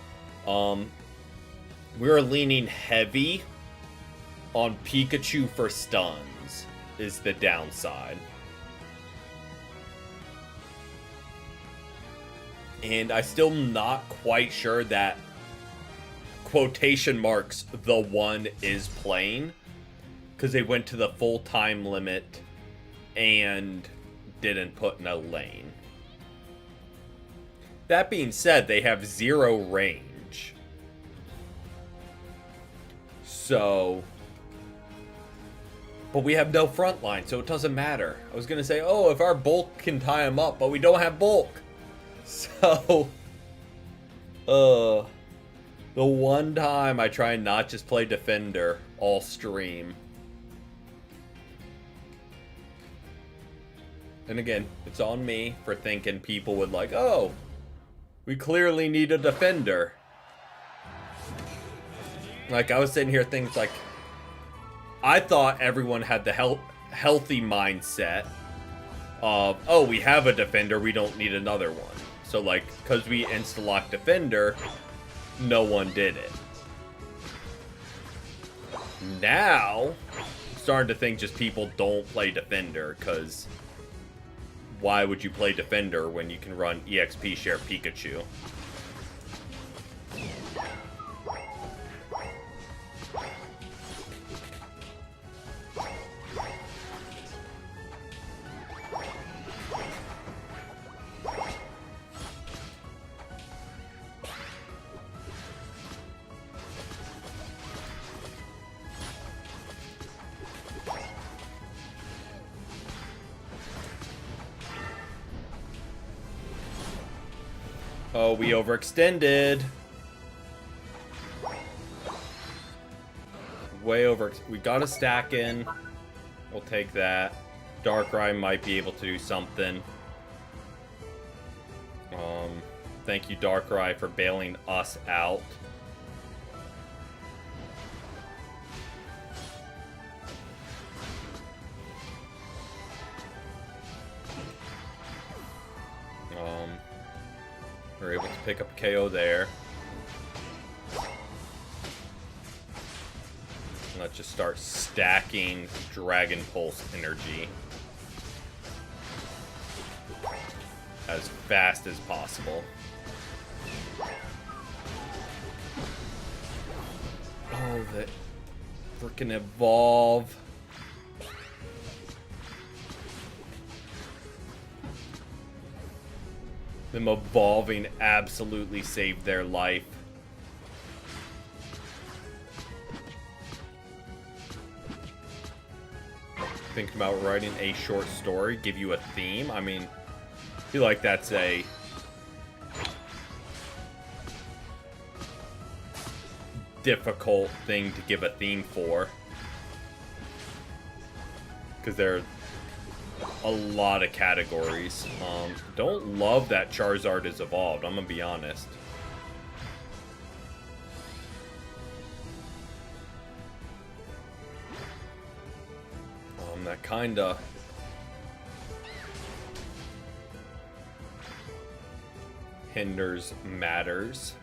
Speaker 1: We're leaning heavy on Pikachu for stuns is the downside. And I still not quite sure that quotation marks the one is playing, because they went to the full time limit and didn't put in a lane. That being said, they have 0 range. So, but we have no front line, so it doesn't matter. I was gonna say, oh, if our bulk can tie them up, but we don't have bulk. So, the one time I try and not just play defender all stream. And again, it's on me for thinking people would like, oh, we clearly need a defender. Like, I was sitting here thinking like, I thought everyone had the healthy mindset of, oh, we have a defender, we don't need another one. So, like, because we insta-lock defender, no one did it. Now, starting to think just people don't play Defender, because why would you play Defender when you can run EXP Share Pikachu? Oh, we overextended. Way over. We got a stack in. We'll take that. Darkrai might be able to do something. Thank you, Darkrai, for bailing us out. We're able to pick up a KO there. Let's just start stacking Dragon Pulse energy as fast as possible. Oh, that freaking evolve. Them evolving absolutely saved their life. Thinking about writing a short story, give you a theme. I mean, I feel like that's a difficult thing to give a theme for, because there are a lot of categories. Don't love that Charizard is evolved, I'm gonna be honest. That kinda hinders matters.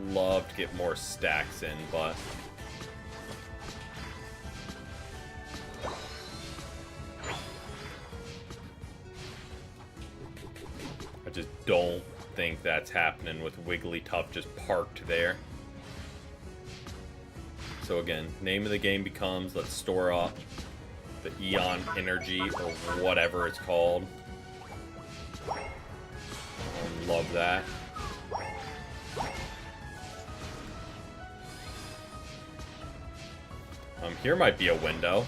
Speaker 1: Love to get more stacks in, but I just don't think that's happening with Wigglytuff just parked there. So again, name of the game becomes, let's store up the Eon Energy or whatever it's called. Love that. Here might be a window.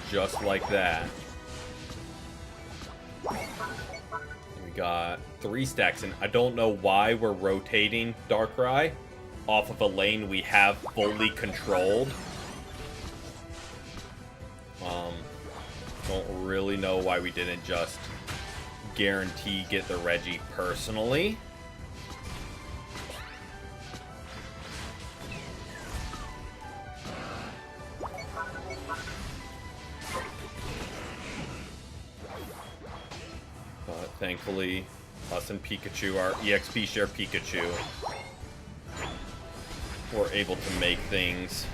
Speaker 1: Just like that. We got 3 stacks in. I don't know why we're rotating Darkrai off of a lane we have fully controlled. Don't really know why we didn't just guarantee get the Reggie personally. But thankfully, us and Pikachu, our EXP Share Pikachu, were able to make things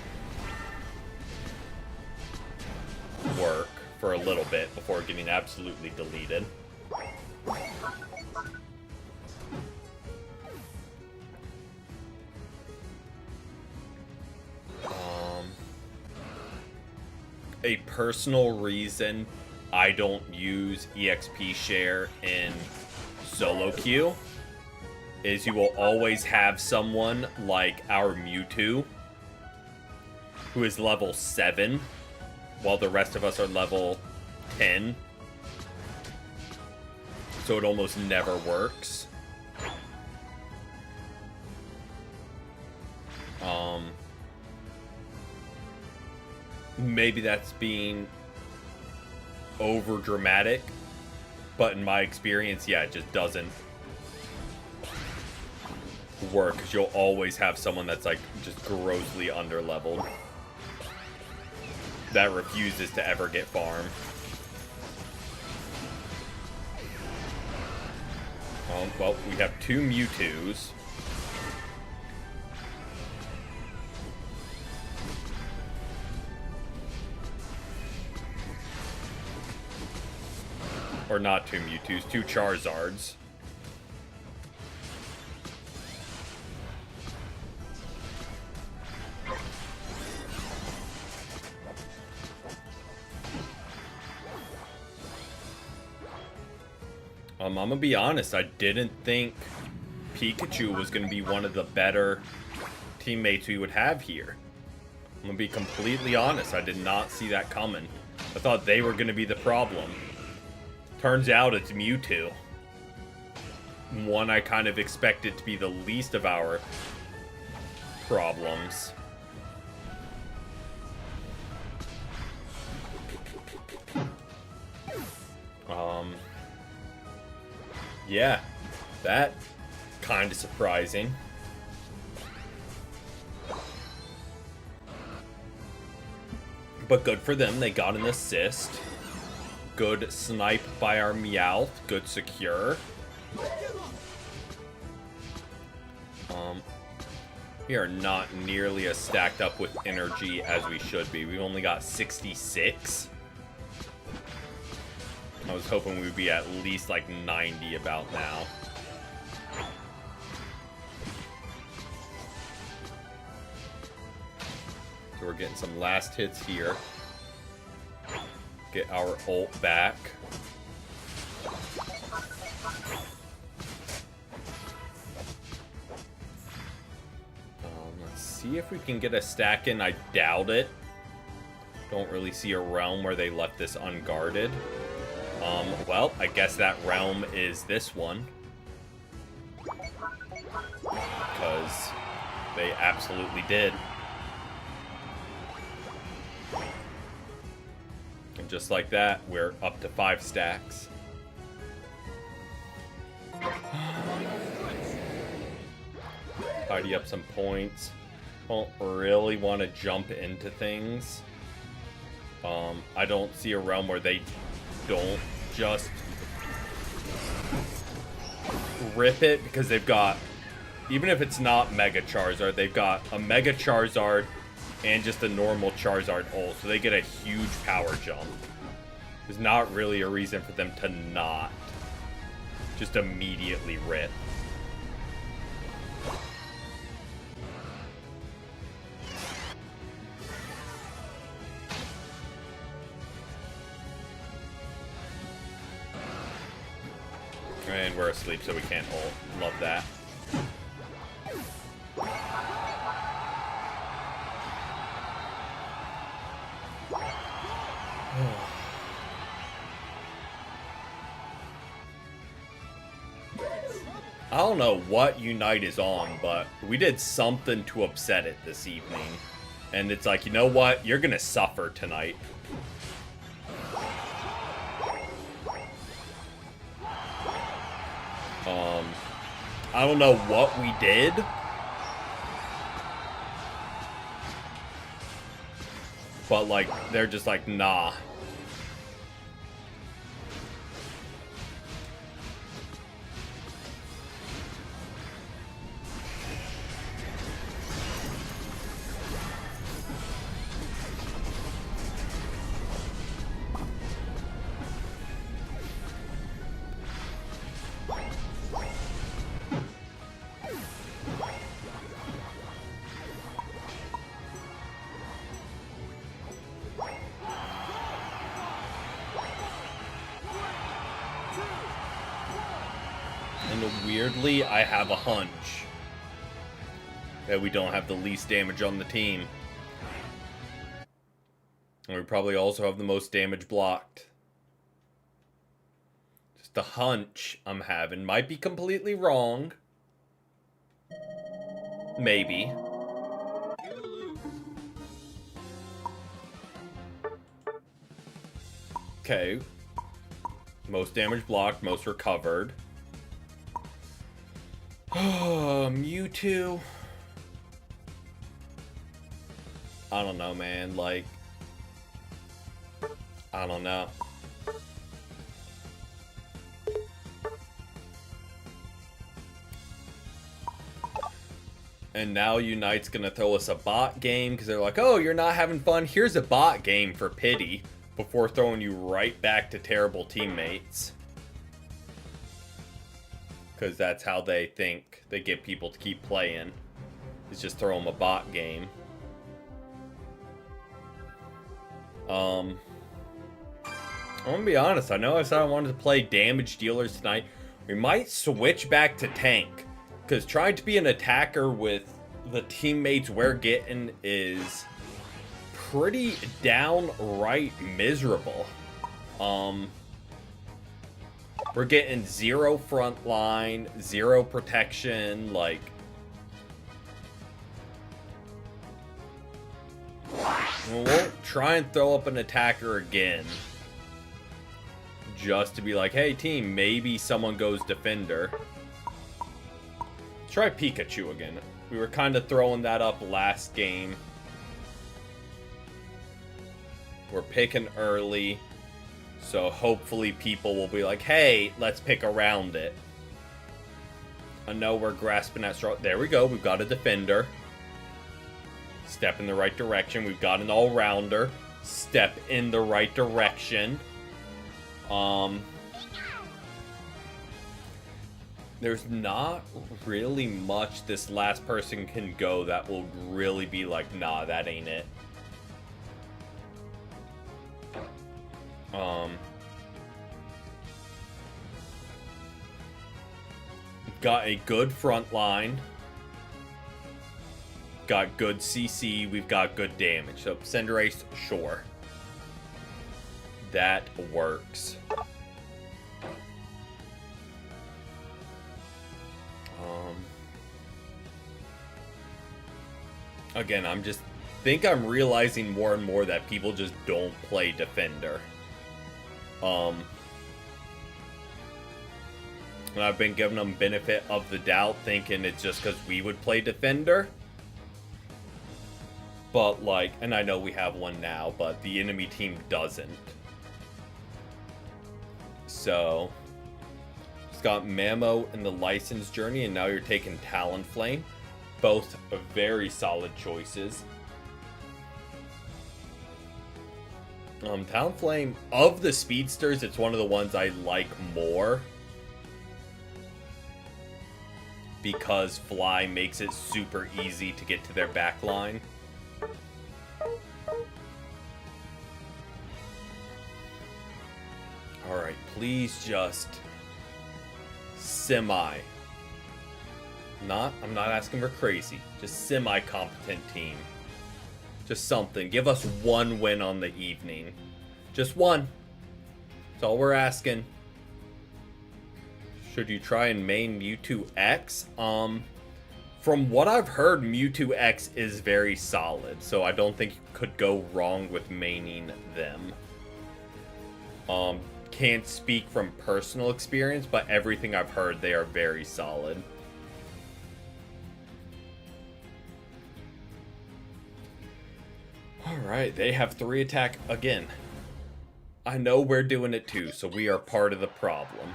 Speaker 1: work for a little bit before getting absolutely deleted. A personal reason I don't use EXP Share in solo queue is you will always have someone like our Mewtwo who is level 7 while the rest of us are level 10. so it almost never works. Maybe that's being over dramatic, but in my experience, yeah, it just doesn't work, because you'll always have someone that's like just grossly underleveled that refuses to ever get farm. Well, we have 2 Mewtwo's. Or not 2 Mewtwo's, 2 Charizards. I'm gonna be honest, I didn't think Pikachu was gonna be one of the better teammates we would have here. I'm gonna be completely honest, I did not see that coming. I thought they were gonna be the problem. Turns out it's Mewtwo. One I kind of expected to be the least of our problems. Yeah, that kind of surprising. But good for them, they got an assist. Good snipe by our Meowth. Good secure. We are not nearly as stacked up with energy as we should be. We've only got 66. I was hoping we would be at least like 90 about now. So we're getting some last hits here. Get our ult back. Let's see if we can get a stack in. I doubt it. Don't really see a realm where they left this unguarded. Well, I guess that realm is this one. Because they absolutely did. And just like that, we're up to 5 stacks. Tidy up some points. Don't really want to jump into things. I don't see a realm where they don't just rip it, because they've got, even if it's not Mega Charizard, they've got a Mega Charizard and just a normal Charizard ult, so they get a huge power jump. There's not really a reason for them to not just immediately rip. And we're asleep, so we can't ult. Love that. I don't know what Unite is on, but we did something to upset it this evening. And it's like, you know what? You're gonna suffer tonight. I don't know what we did. But, like, they're just like, nah. Weirdly, I have a hunch that we don't have the least damage on the team. And we probably also have the most damage blocked. Just It's the hunch I'm having. Might be completely wrong. Maybe. Okay. Most damage blocked, most recovered. Mewtwo. I don't know, man. Like, I don't know. And now Unite's gonna throw us a bot game because they're like, oh, you're not having fun? Here's a bot game for pity, before throwing you right back to terrible teammates. Because that's how they think they get people to keep playing, is just throw them a bot game. I'm gonna be honest, I know I said I wanted to play damage dealers tonight. We might switch back to tank, because trying to be an attacker with the teammates we're getting is pretty downright miserable. We're getting 0 front line, 0 protection, like... We'll try and throw up an attacker again. Just to be like, hey team, maybe someone goes defender. Let's try Pikachu again. We were kind of throwing that up last game. We're picking early. So hopefully people will be like, hey, let's pick around it. I know we're grasping at straw. There we go. We've got a defender. Step in the right direction. We've got an all-rounder. Step in the right direction. There's not really much this last person can go that will really be like, nah, that ain't it. Got a good front line. Got good CC. We've got good damage. So Cinderace, sure. That works. Again, I'm realizing more and more that people just don't play defender. And I've been giving them benefit of the doubt, thinking it's just because we would play defender. But like, and I know we have one now, but the enemy team doesn't. So, it's got Mamo in the License Journey, and now you're taking Talonflame. Both very solid choices. Talonflame, of the speedsters, it's one of the ones I like more. Because Fly makes it super easy to get to their back line. Alright, please just semi. I'm not asking for crazy. Just semi-competent team. Just something. Give us one win on the evening. Just one. That's all we're asking. Should you try and main Mewtwo X? From what I've heard, Mewtwo X is very solid, so I don't think you could go wrong with maining them. Can't speak from personal experience, but everything I've heard, they are very solid. Alright, they have 3 attack again. I know we're doing it too, so we are part of the problem.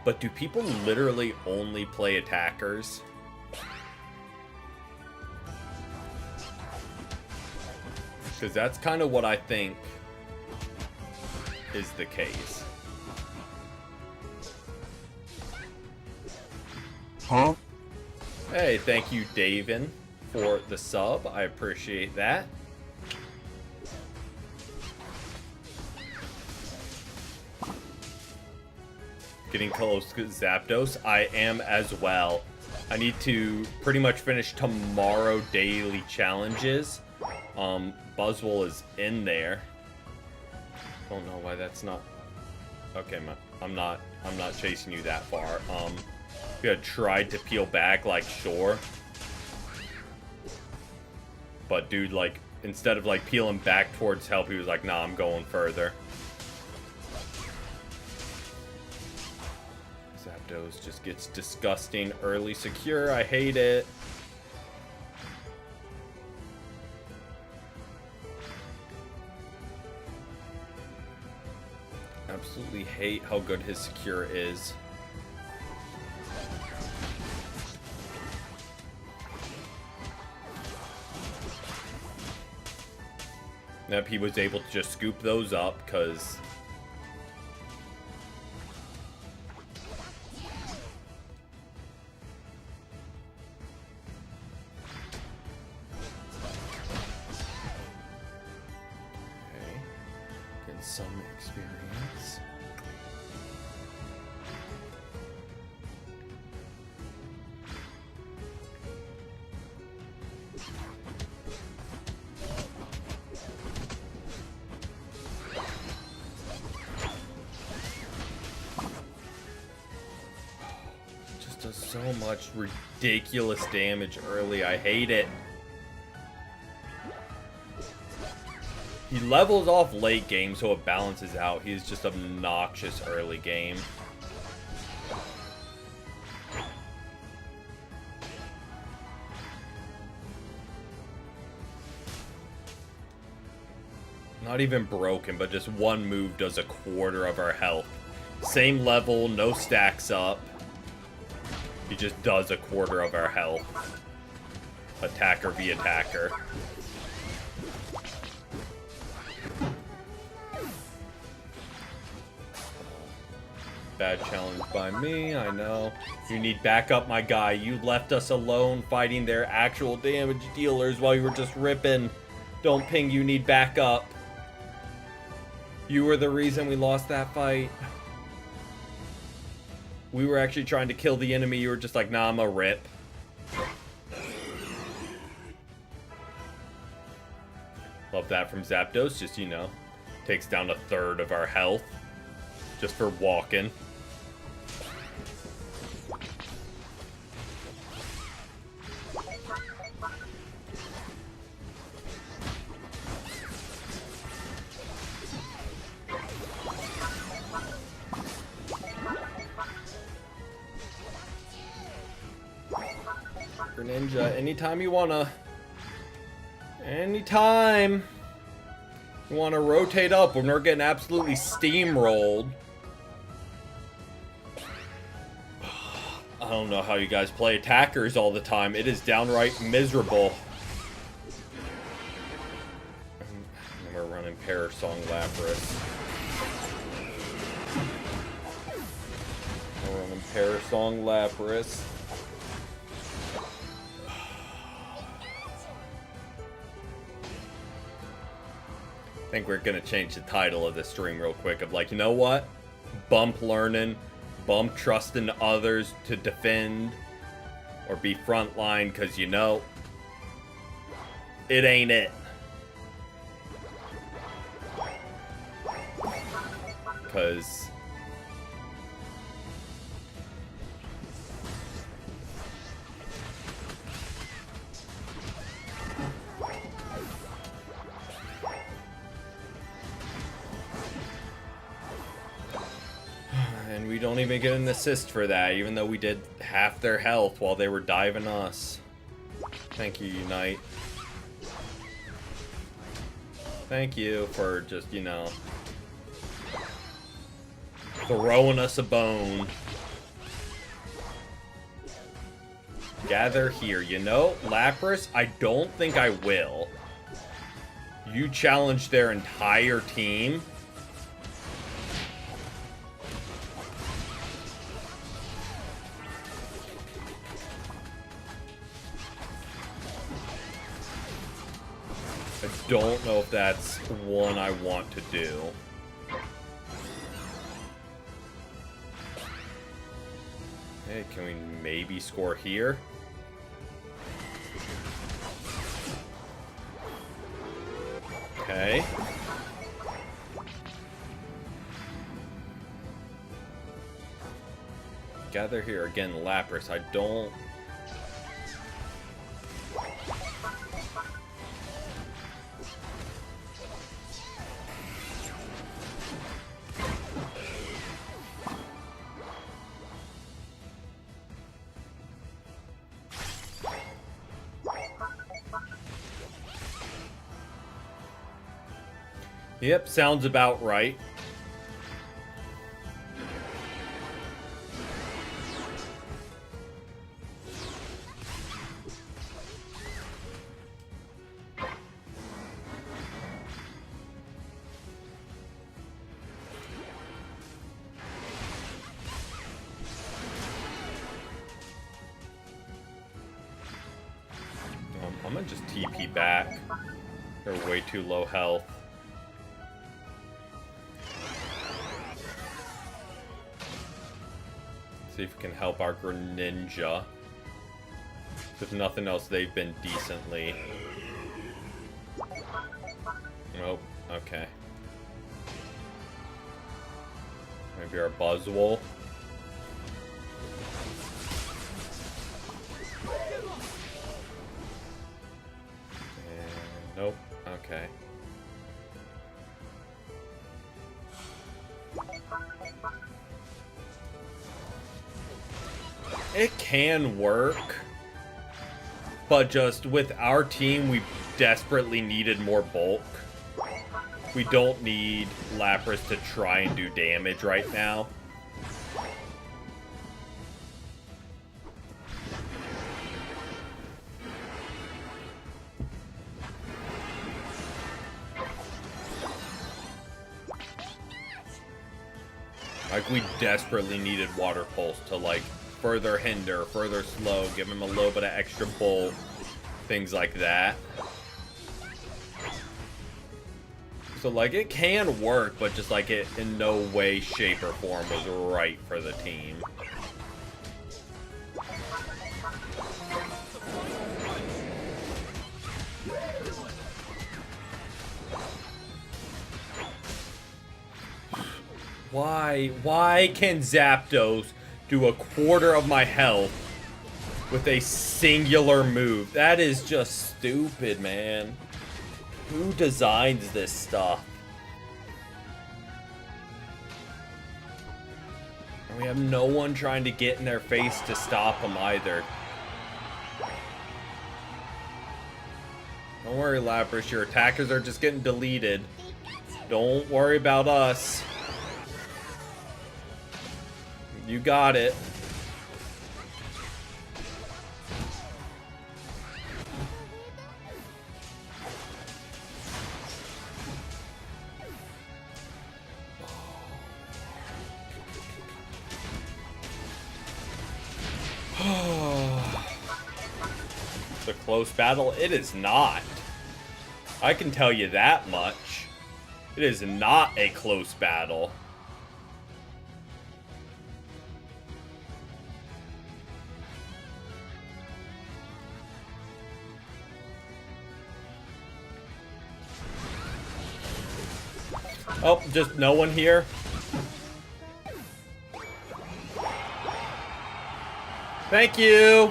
Speaker 1: But do people literally only play attackers? Because that's kind of what I think is the case.
Speaker 2: Huh?
Speaker 1: Hey, thank you, Davin, for the sub. I appreciate that. Getting close to Zapdos. I am as well. I need to pretty much finish tomorrow daily challenges. Buzzwole is in there. Don't know why that's not Okay, man. I'm not chasing you that far. If you had tried to peel back, like, sure. But, dude, like, instead of, like, peeling back towards help, he was like, nah, I'm going further. Zapdos just gets disgusting early secure. I hate it. Absolutely hate how good his secure is. Yep, he was able to just scoop those up because some experience. Just does so much ridiculous damage early. I hate it. He levels off late game, so it balances out. He's just obnoxious early game. Not even broken, but just one move does a quarter of our health. Same level, no stacks up. He just does a quarter of our health. Attacker v attacker. Bad challenge by me, I know. You need backup, my guy. You left us alone fighting their actual damage dealers while you were just ripping. Don't ping, you need backup. You were the reason we lost that fight. We were actually trying to kill the enemy. You were just like, nah, I'm a rip. Love that from Zapdos. Just, you know, takes down a third of our health. Just for walking. Greninja, anytime you wanna. Anytime you wanna rotate up when we're getting absolutely steamrolled. I don't know how you guys play attackers all the time. It is downright miserable. And we're running Parasong Lapras. We're running Parasong Lapras. I think we're gonna change the title of the stream real quick of like, you know what? Bump learning. Bump trusting others to defend or be frontline, because you know it ain't it. Because and we don't even get an assist for that, even though we did half their health while they were diving us. Thank you, Unite. Thank you for just, you know, throwing us a bone. Gather here. You know, Lapras, I don't think I will. You challenged their entire team. I don't know if that's one I want to do. Hey, can we maybe score here? Okay. Gather here again, Lapras. I don't. Yep, sounds about right. I'm gonna just TP back. They're way too low health. See if we can help our Greninja. If nothing else, they've been decently. Nope. Okay. Maybe our Buzzwole. Nope. Okay. It can work, but just with our team, we desperately needed more bulk. We don't need Lapras to try and do damage right now. Like, we desperately needed Water Pulse to, like, further hinder, further slow, give him a little bit of extra bulk, things like that. So, like, it can work, but just, like, it in no way, shape, or form was right for the team. Why can Zapdos do a quarter of my health with a singular move? That is just stupid, man. Who designs this stuff? And we have no one trying to get in their face to stop them either. Don't worry, Lapras. Your attackers are just getting deleted. Don't worry about us. You got it. It's a close battle. It is not. I can tell you that much. It is not a close battle. Oh, just no one here. Thank you.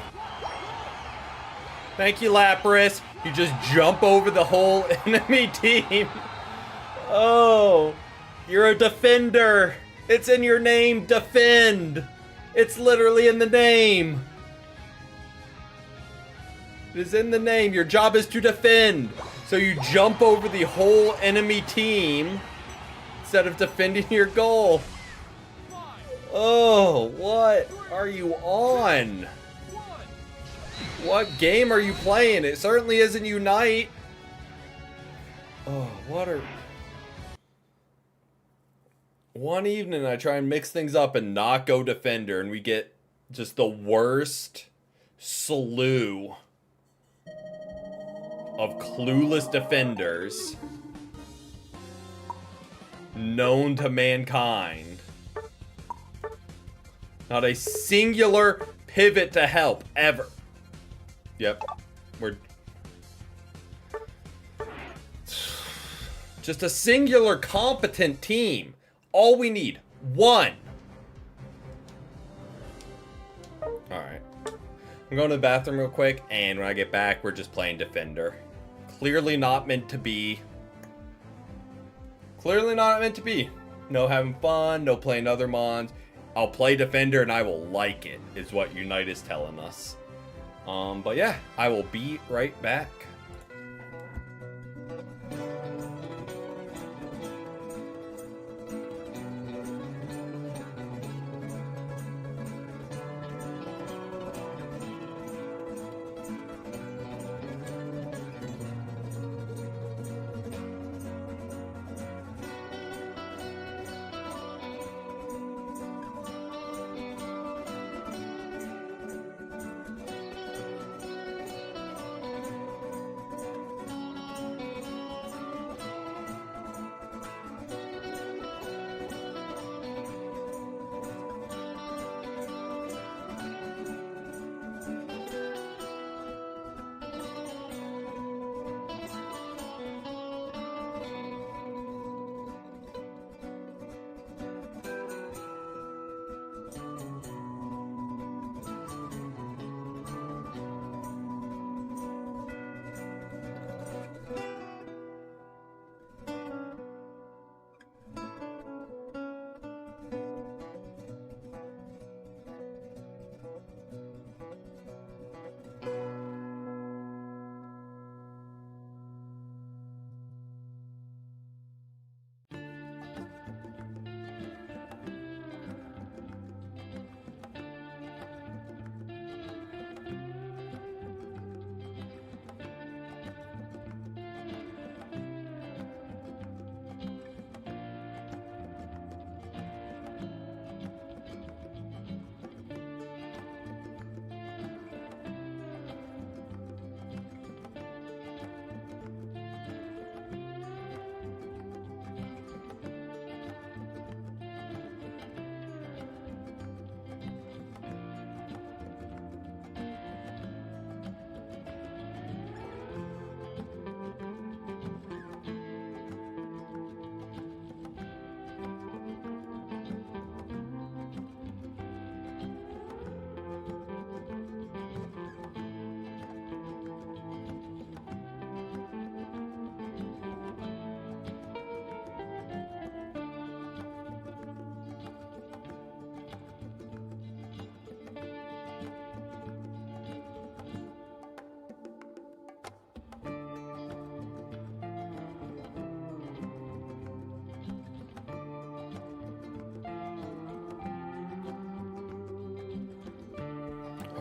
Speaker 1: Thank you, Lapras. You just jump over the whole enemy team. Oh, you're a defender. It's in your name, defend. It's literally in the name. It is in the name. Your job is to defend. So you jump over the whole enemy team instead of defending your goal. Oh, what are you on? What game are you playing? It certainly isn't Unite. Oh, what are... One evening I try and mix things up and not go defender, and we get just the worst slew of clueless defenders known to mankind. Not a singular pivot to help, ever. Yep. We're... Just a singular competent team. All we need. One. Alright. I'm going to the bathroom real quick, and when I get back, we're just playing Defender. Clearly not meant to be. Clearly not meant to be. No having fun, no playing other mons. I'll play Defender and I will like it, is what Unite is telling us. But yeah, I will be right back.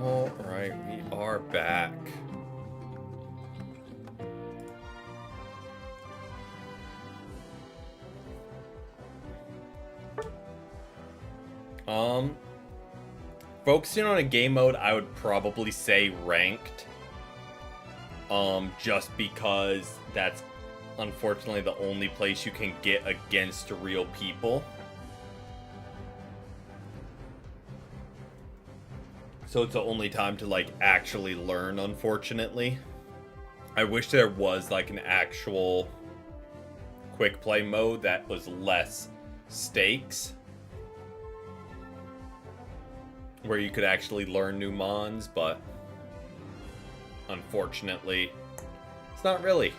Speaker 1: Alright, we are back. Focusing on a game mode, I would probably say ranked. Just because that's unfortunately the only place you can get against real people. So it's the only time to like actually learn, unfortunately. I wish there was like an actual quick play mode that was less stakes, where you could actually learn new mons, but unfortunately, it's not really.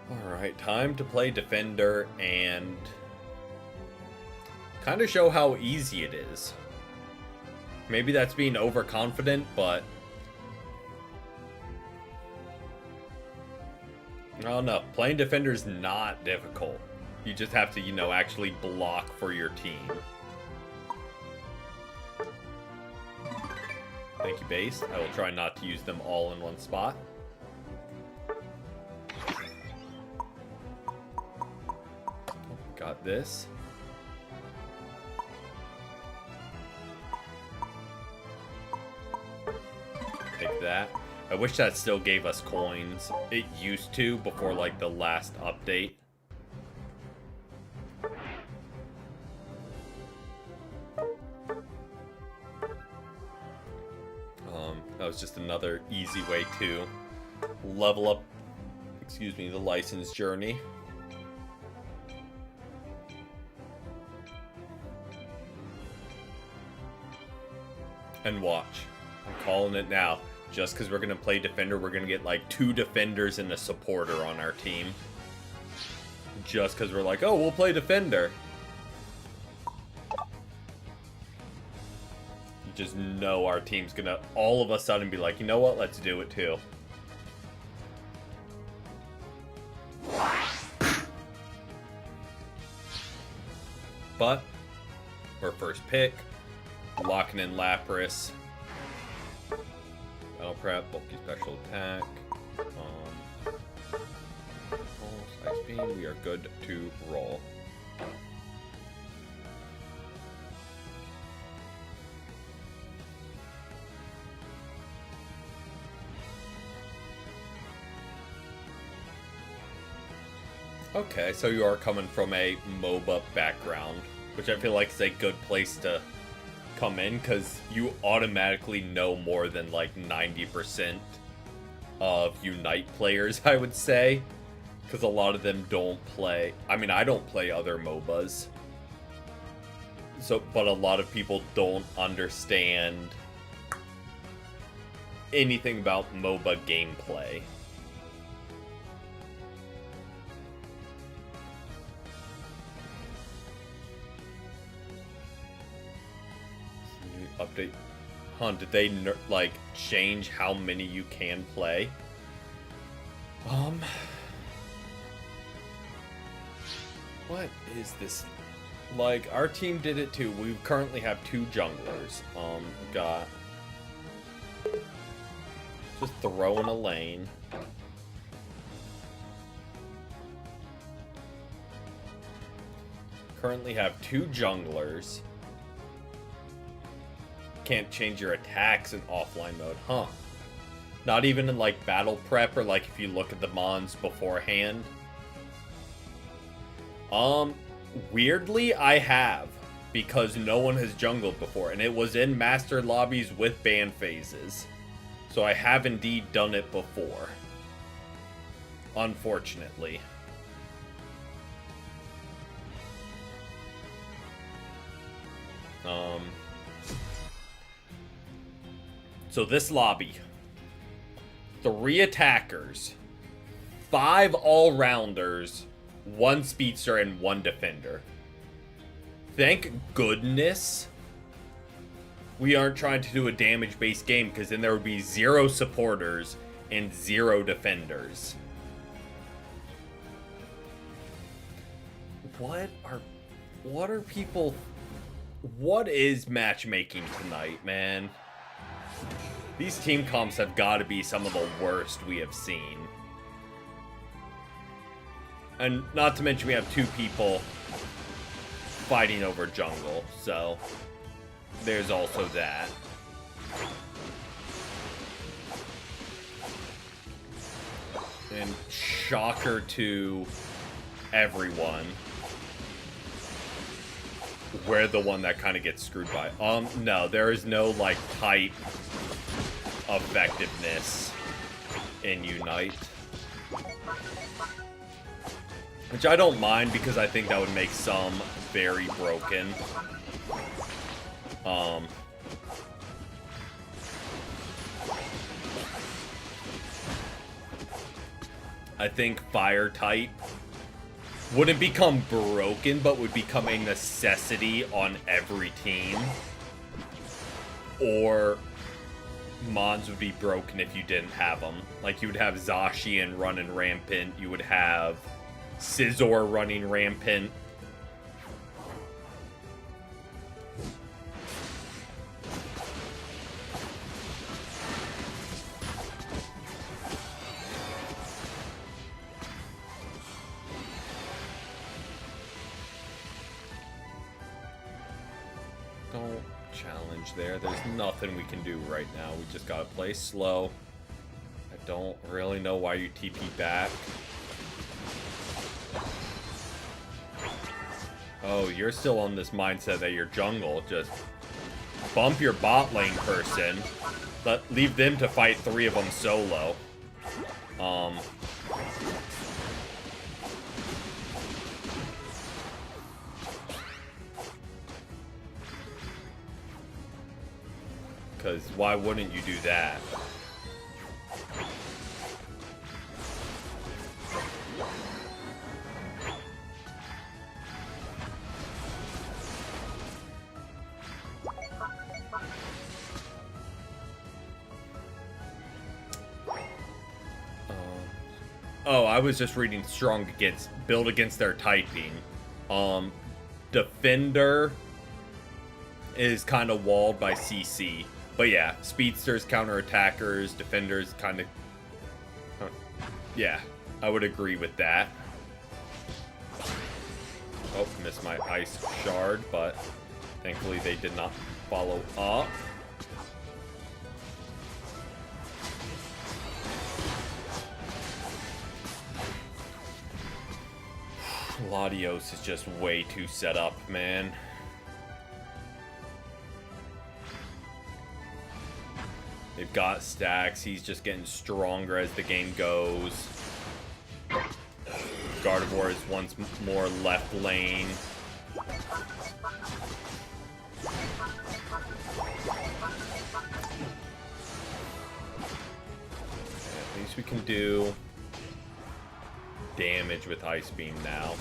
Speaker 1: Alright, time to play Defender and kind of show how easy it is. Maybe that's being overconfident, but I don't know. Playing Defender is not difficult. You just have to, you know, actually block for your team. Thank you, base. I will try not to use them all in one spot. Got this. Take that. I wish that still gave us coins. It used to before like the last update. That was just another easy way to level up, excuse me, the license journey. And watch. I'm calling it now. Just because we're going to play defender, we're going to get like 2 defenders and a supporter on our team. Just because we're like, oh, we'll play defender. You just know our team's going to all of a sudden be like, you know what, let's do it too. But, our first pick, locking in Lapras. Battle prep, bulky special attack. Ice beam, we are good to roll. Okay, so you are coming from a MOBA background, which I feel like is a good place to come in, because you automatically know more than like 90% of Unite players, I would say, because a lot of them don't play. I mean, I don't play other MOBAs, so but a lot of people don't understand anything about MOBA gameplay. Update. Huh, did they like change how many you can play? What is this? Like, our team did it too. We currently have 2 junglers. Got just throwing a lane. Currently have 2 junglers. Can't change your attacks in offline mode, huh? Not even in like battle prep, or like if you look at the mons beforehand. Weirdly I have, because no one has jungled before, and it was in master lobbies with ban phases. So I have indeed done it before. Unfortunately. So this lobby, 3 attackers, 5 all-rounders, 1 speedster, and 1 defender. Thank goodness we aren't trying to do a damage-based game, because then there would be 0 supporters and 0 defenders. What are people... What is matchmaking tonight, man? These team comps have got to be some of the worst we have seen. And not to mention we have 2 people fighting over jungle, so there's also that. And shocker to everyone, we're the one that kind of gets screwed by. No, there is no, like, type effectiveness in Unite. Which I don't mind, because I think that would make some very broken. I think fire type wouldn't become broken, but would become a necessity on every team. Or Mons would be broken if you didn't have them. Like, you would have Zacian running rampant, you would have Scizor running rampant. Don't challenge there. There's nothing we can do right now. We just gotta play slow. I don't really know why you TP back. Oh, you're still on this mindset that you're jungle. Just bump your bot lane person. Leave them to fight 3 of them solo. Because why wouldn't you do that? Oh, I was just reading strong against, build against their typing. Defender is kind of walled by CC. But yeah, speedsters, counterattackers, defenders kind of... yeah, I would agree with that. Oh, missed my ice shard, but thankfully they did not follow up. Latios is just way too set up, man. They've got stacks. He's just getting stronger as the game goes. Gardevoir is once more left lane. At least we can do damage with Ice Beam now.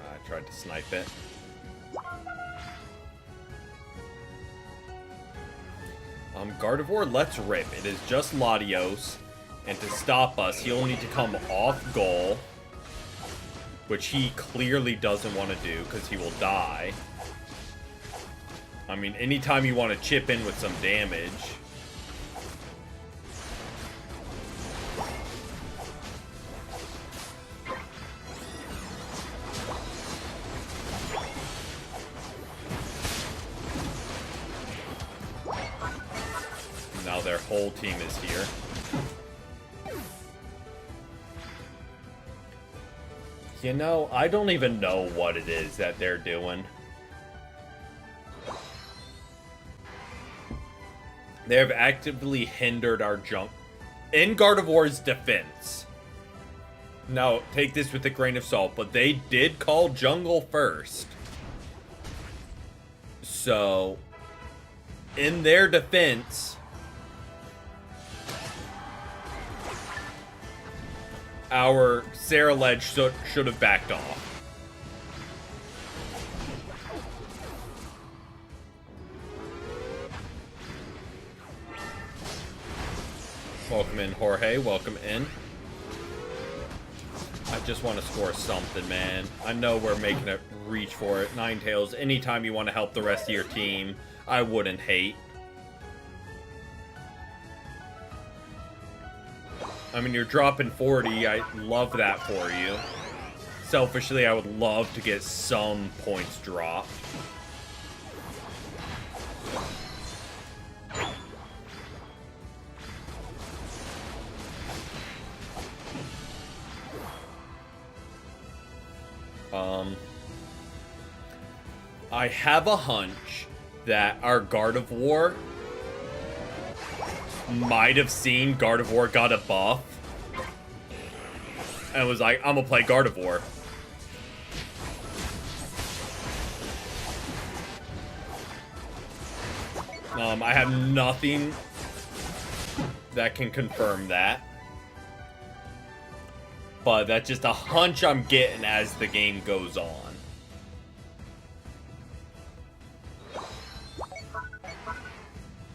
Speaker 1: I tried to snipe it. Gardevoir, let's rip. It is just Latios, and to stop us, he'll need to come off goal, which he clearly doesn't want to do because he will die. I mean, anytime you want to chip in with some damage. Now their whole team is here. You know, I don't even know what it is that they're doing. They have actively hindered our jump in Gardevoir's defense. Now, take this with a grain of salt, but they did call jungle first. So, in their defense, our Ceruledge should have backed off. Welcome in, Jorge. Welcome in. I just want to score something, man. I know we're making a reach for it. Ninetales, anytime you want to help the rest of your team, I wouldn't hate. I mean, you're dropping 40. I love that for you. Selfishly, I would love to get some points dropped. I have a hunch that our Gardevoir might have seen Gardevoir got a buff and was like, I'm gonna play Gardevoir. I have nothing that can confirm that. But that's just a hunch I'm getting as the game goes on.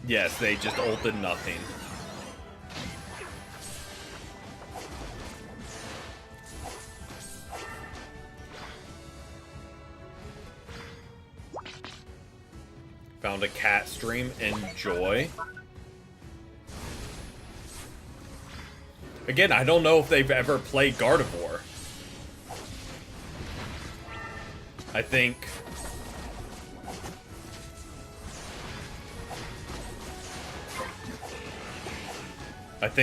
Speaker 1: Yes, they just ulted nothing. Found a cat stream. Enjoy. Again, I don't know if they've ever played Gardevoir. I think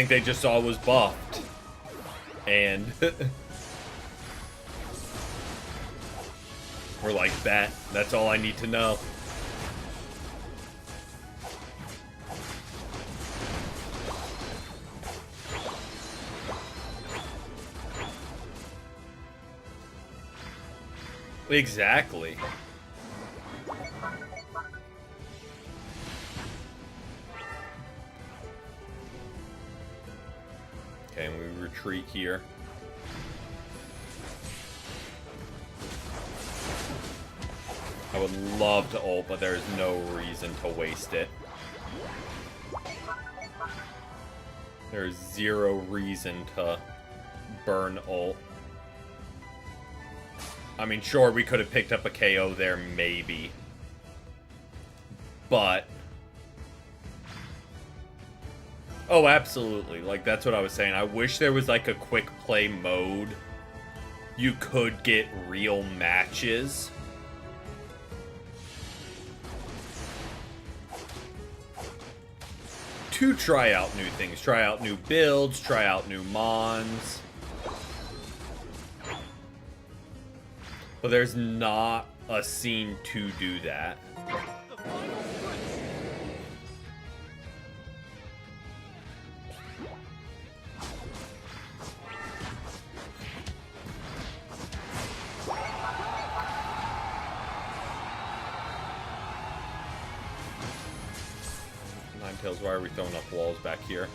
Speaker 1: they just saw it was buffed. And we're like, that's all I need to know. Exactly. Okay, and we retreat here. I would love to ult, but there's no reason to waste it. There's zero reason to burn ult. I mean, sure, we could have picked up a KO there, maybe. But... oh, absolutely. Like, that's what I was saying. I wish there was, like, a quick play mode. You could get real matches. To try out new things. Try out new builds. Try out new mons. But there's not a scene to do that. Ninetales, why are we throwing up walls back here?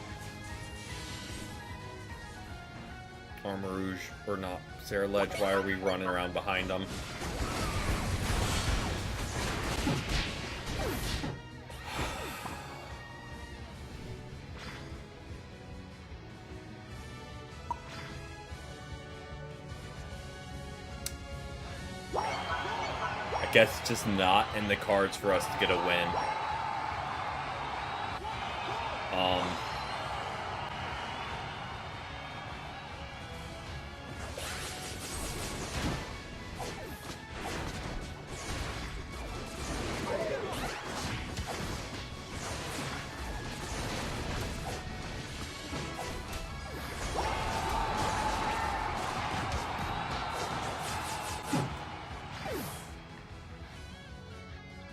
Speaker 1: Armarouge, or not, Sarah Ledge, why are we running around behind them? I guess it's just not in the cards for us to get a win.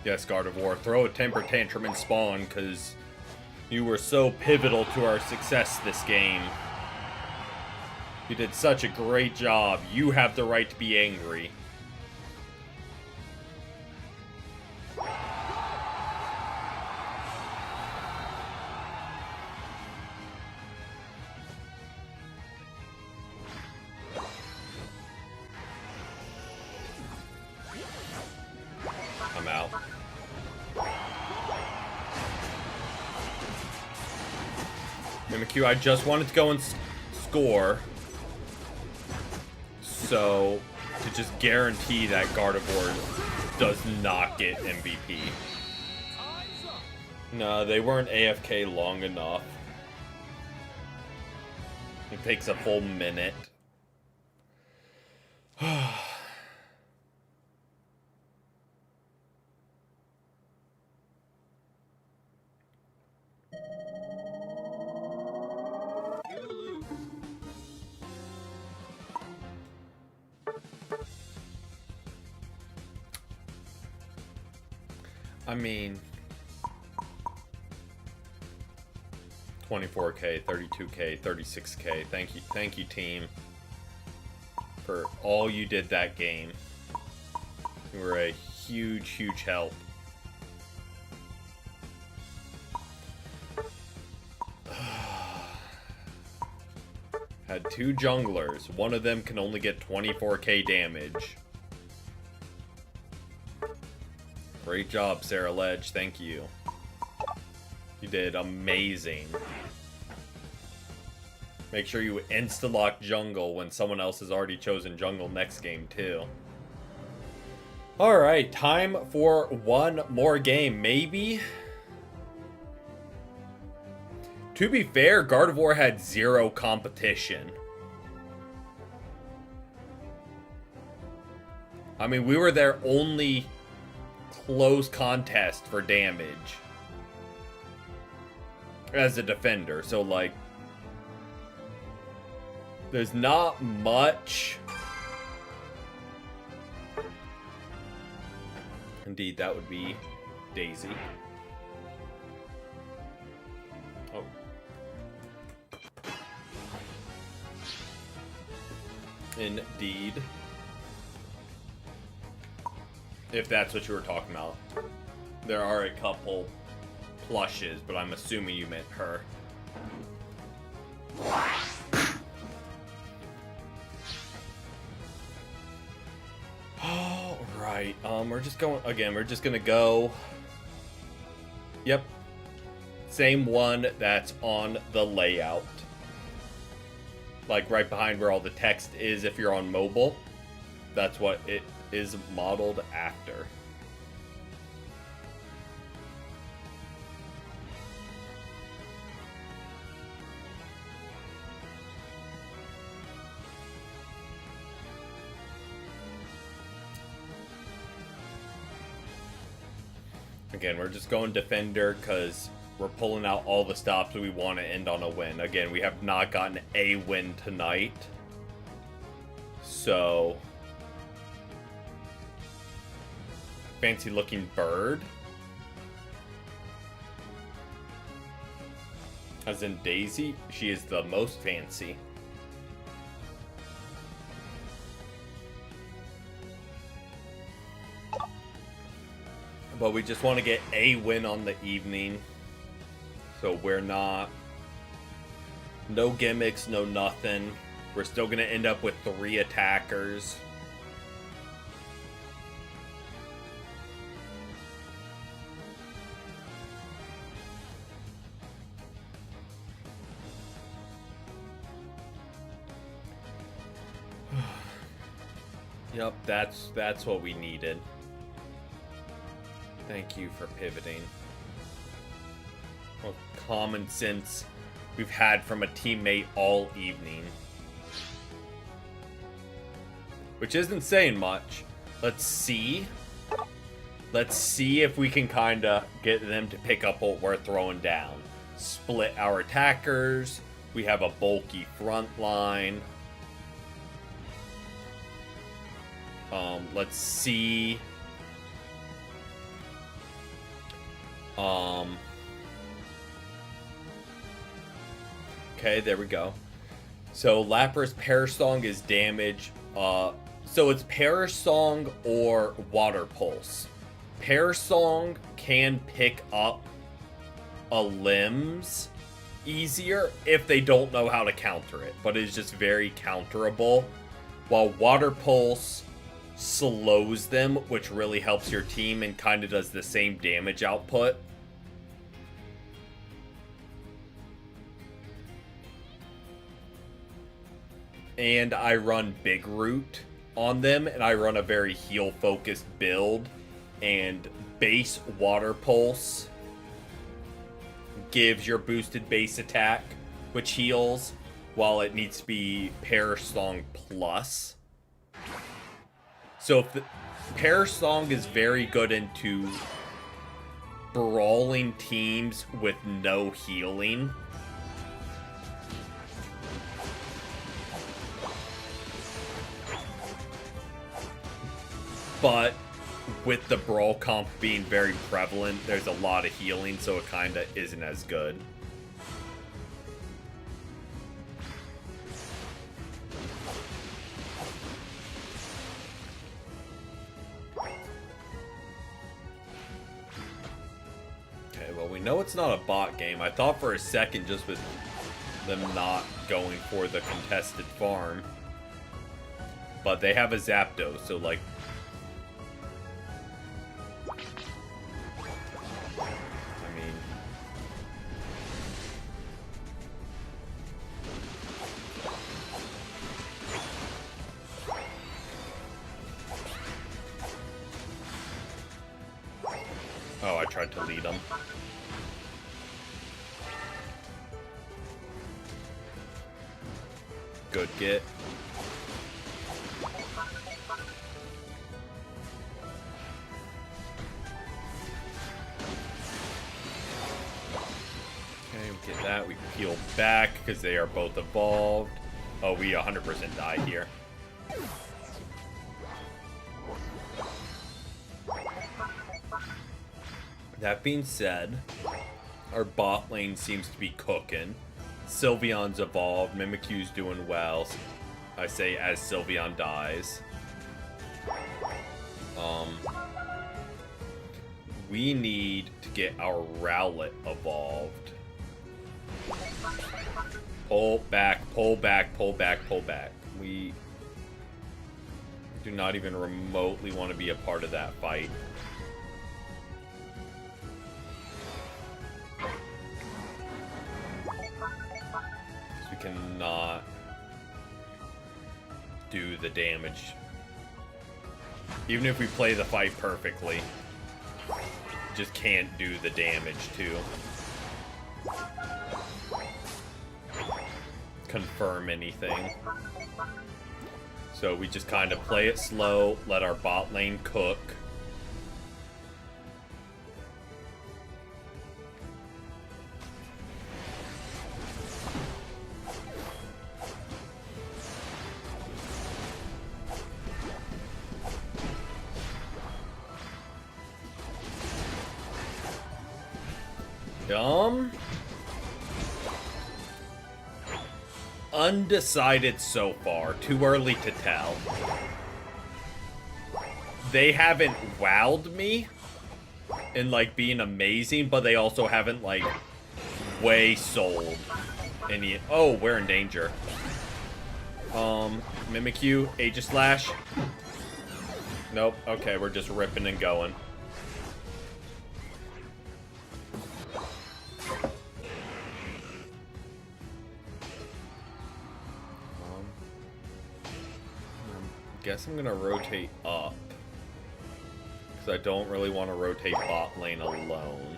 Speaker 1: Yes, Gardevoir, throw a temper tantrum and spawn, because you were so pivotal to our success this game. You did such a great job. You have the right to be angry. I'm out. Mimikyu, I just wanted to go and score. So, to just guarantee that Gardevoir does not get MVP. No, they weren't AFK long enough. It takes a full minute. I mean, 24K, 32K, 36K. Thank you, team, for all you did that game. You were a huge, huge help. Had two junglers. One of them can only get 24K damage. Great job, Sarah Ledge. Thank you. You did amazing. Make sure you insta-lock jungle when someone else has already chosen jungle next game, too. Alright, time for one more game, maybe? To be fair, Gardevoir had zero competition. I mean, we were their only close contest for damage as a defender, so like there's not much. Indeed, that would be Daisy. Oh. Indeed. If that's what you were talking about. There are a couple plushes, but I'm assuming you meant her. All right. We're just going again. We're just gonna go. Yep. Same one that's on the layout. Like right behind where all the text is if you're on mobile. That's what it is modeled after. Again, we're just going defender because we're pulling out all the stops we want to end on a win. Again, we have not gotten a win tonight. So, fancy looking bird. As in Daisy, she is the most fancy. But we just want to get a win on the evening. So we're not... No gimmicks, no nothing. We're still going to end up with 3 attackers. Yep, that's what we needed. Thank you for pivoting. Well, common sense we've had from a teammate all evening. Which isn't saying much. Let's see. Let's see if we can kind of get them to pick up what we're throwing down. Split our attackers. We have a bulky front line. Let's see. Okay, there we go. So Lapras Perish Song is damage. So it's Perish Song or Water Pulse. Perish Song can pick up a limbs easier if they don't know how to counter it, but it's just very counterable. While Water Pulse slows them, which really helps your team and kind of does the same damage output. And I run Big Root on them, and I run a very heal-focused build. And base Water Pulse gives your boosted base attack, which heals, while it needs to be Perish Song plus. So if the Perish Song is very good into brawling teams with no healing. But with the Brawl comp being very prevalent, there's a lot of healing, so it kind of isn't as good. Okay, well, we know it's not a bot game. I thought for a second, just with them not going for the contested farm. But they have a Zapdos, so, like, oh, I tried to lead him. Good get. Okay, we get that. We peel back because they are both evolved. Oh, we 100% die here. That being said, our bot lane seems to be cooking. Sylveon's evolved, Mimikyu's doing well. I say as Sylveon dies. we need to get our Rowlet evolved. Pull back, pull back, pull back, pull back. We do not even remotely want to be a part of that fight. We cannot do the damage. Even if we play the fight perfectly, just can't do the damage to confirm anything. So we just kind of play it slow, let our bot lane cook. Undecided so far. Too early to tell. They haven't wowed me in, like, being amazing, but they also haven't, like, way sold any... Oh, we're in danger. Mimikyu, Aegislash. Nope. Okay, we're just ripping and going. Guess I'm gonna rotate up, because I don't really want to rotate bot lane alone.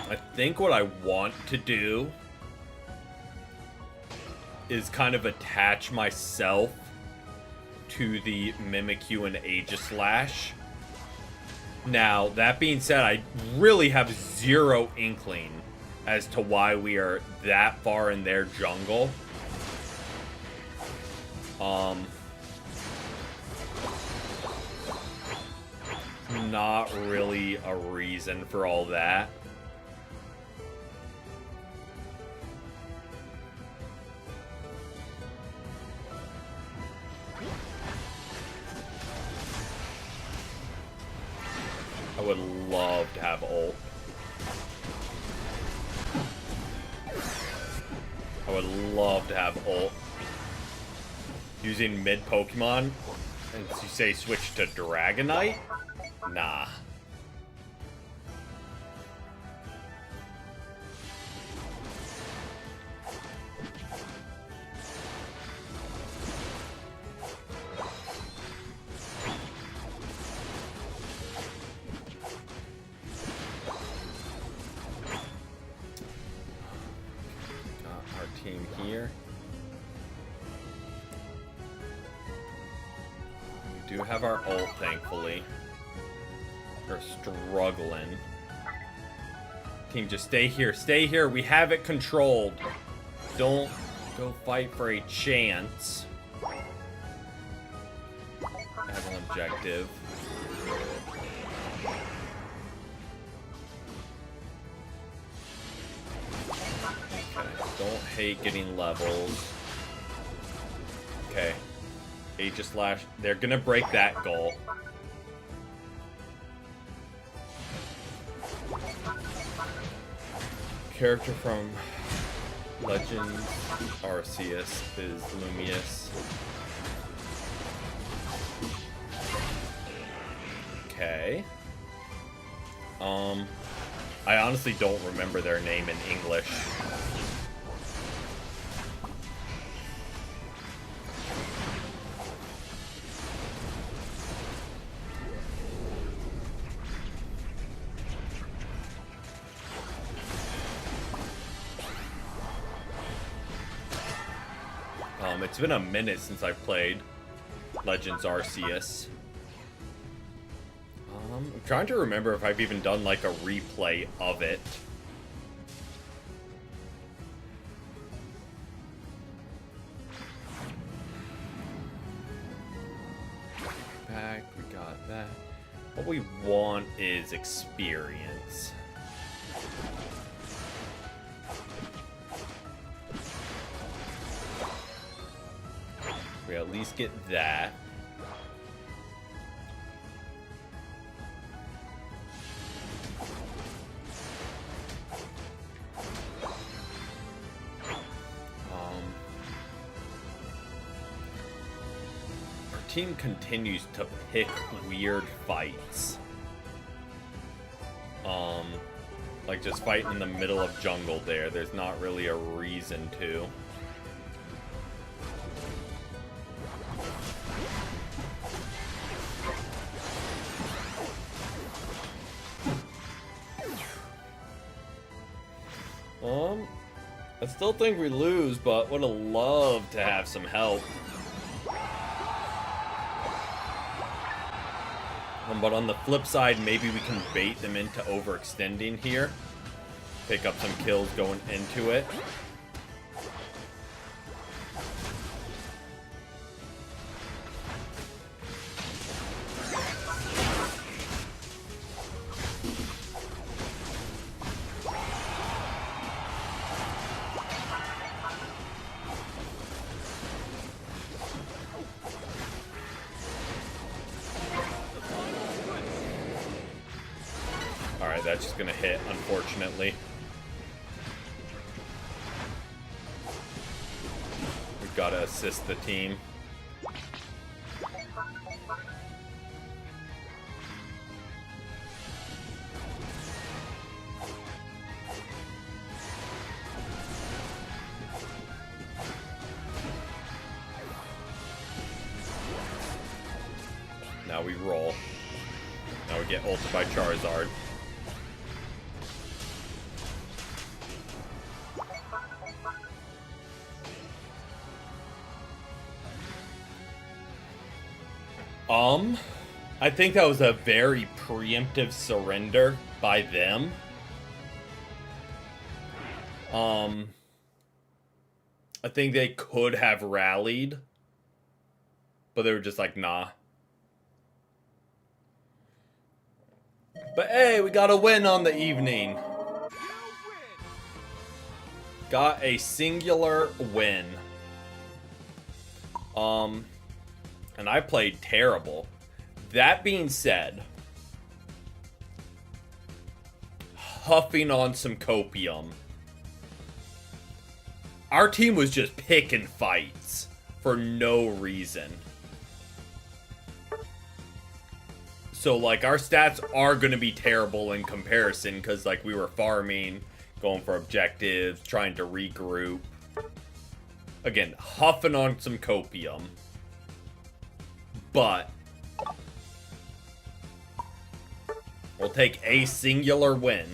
Speaker 1: I think what I want to do is kind of attach myself to the Mimikyu and Aegislash. Now, that being said, I really have zero inkling as to why we are that far in their jungle. Not really a reason for all that. I would love to have ult. I would love to have ult. Using mid Pokemon, and you say switch to Dragonite? Nah. Team here. We do have our ult, thankfully. We're struggling. Team, just stay here. Stay here. We have it controlled. Don't go fight for a chance. I have an objective. Don't hate getting levels. Okay. Aegislash. They're gonna break that goal. Character from Legends Arceus is Lumious. Okay. I honestly don't remember their name in English. It's been a minute since I've played Legends Arceus. I'm trying to remember if I've even done like a replay of it. Back, we got that. What we want is experience. We at least get that. Our team continues to pick weird fights. Like just fighting in the middle of jungle there. There's not really a reason to. I still think we lose, but would have loved to have some help. But on the flip side, maybe we can bait them into overextending here. Pick up some kills going into it. Alright, that's just gonna hit, unfortunately. We've got to assist the team. Now we roll. Now we get ulted by Charizard. I think that was a very preemptive surrender by them. I think they could have rallied, but they were just like, nah. But hey, we got a win on the evening. Got a singular win. And I played terrible. That being said, huffing on some copium. Our team was just picking fights for no reason. So, like, our stats are going to be terrible in comparison because, like, we were farming, going for objectives, trying to regroup. Again, huffing on some copium. But we'll take a singular win.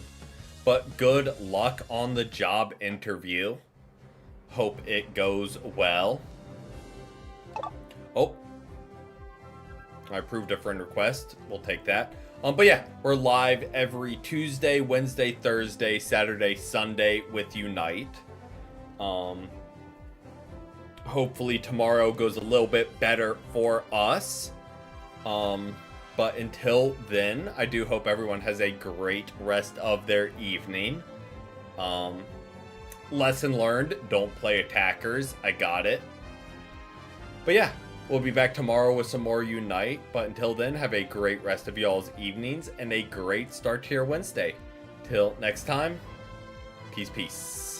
Speaker 1: But good luck on the job interview. Hope it goes well. Oh. I approved a friend request. We'll take that. But yeah, we're live every Tuesday, Wednesday, Thursday, Saturday, Sunday with Unite. Hopefully tomorrow goes a little bit better for us. But until then, I do hope everyone has a great rest of their evening. Lesson learned, don't play attackers. I got it. But yeah, we'll be back tomorrow with some more Unite. But until then, have a great rest of y'all's evenings and a great start to your Wednesday. Till next time, peace, peace.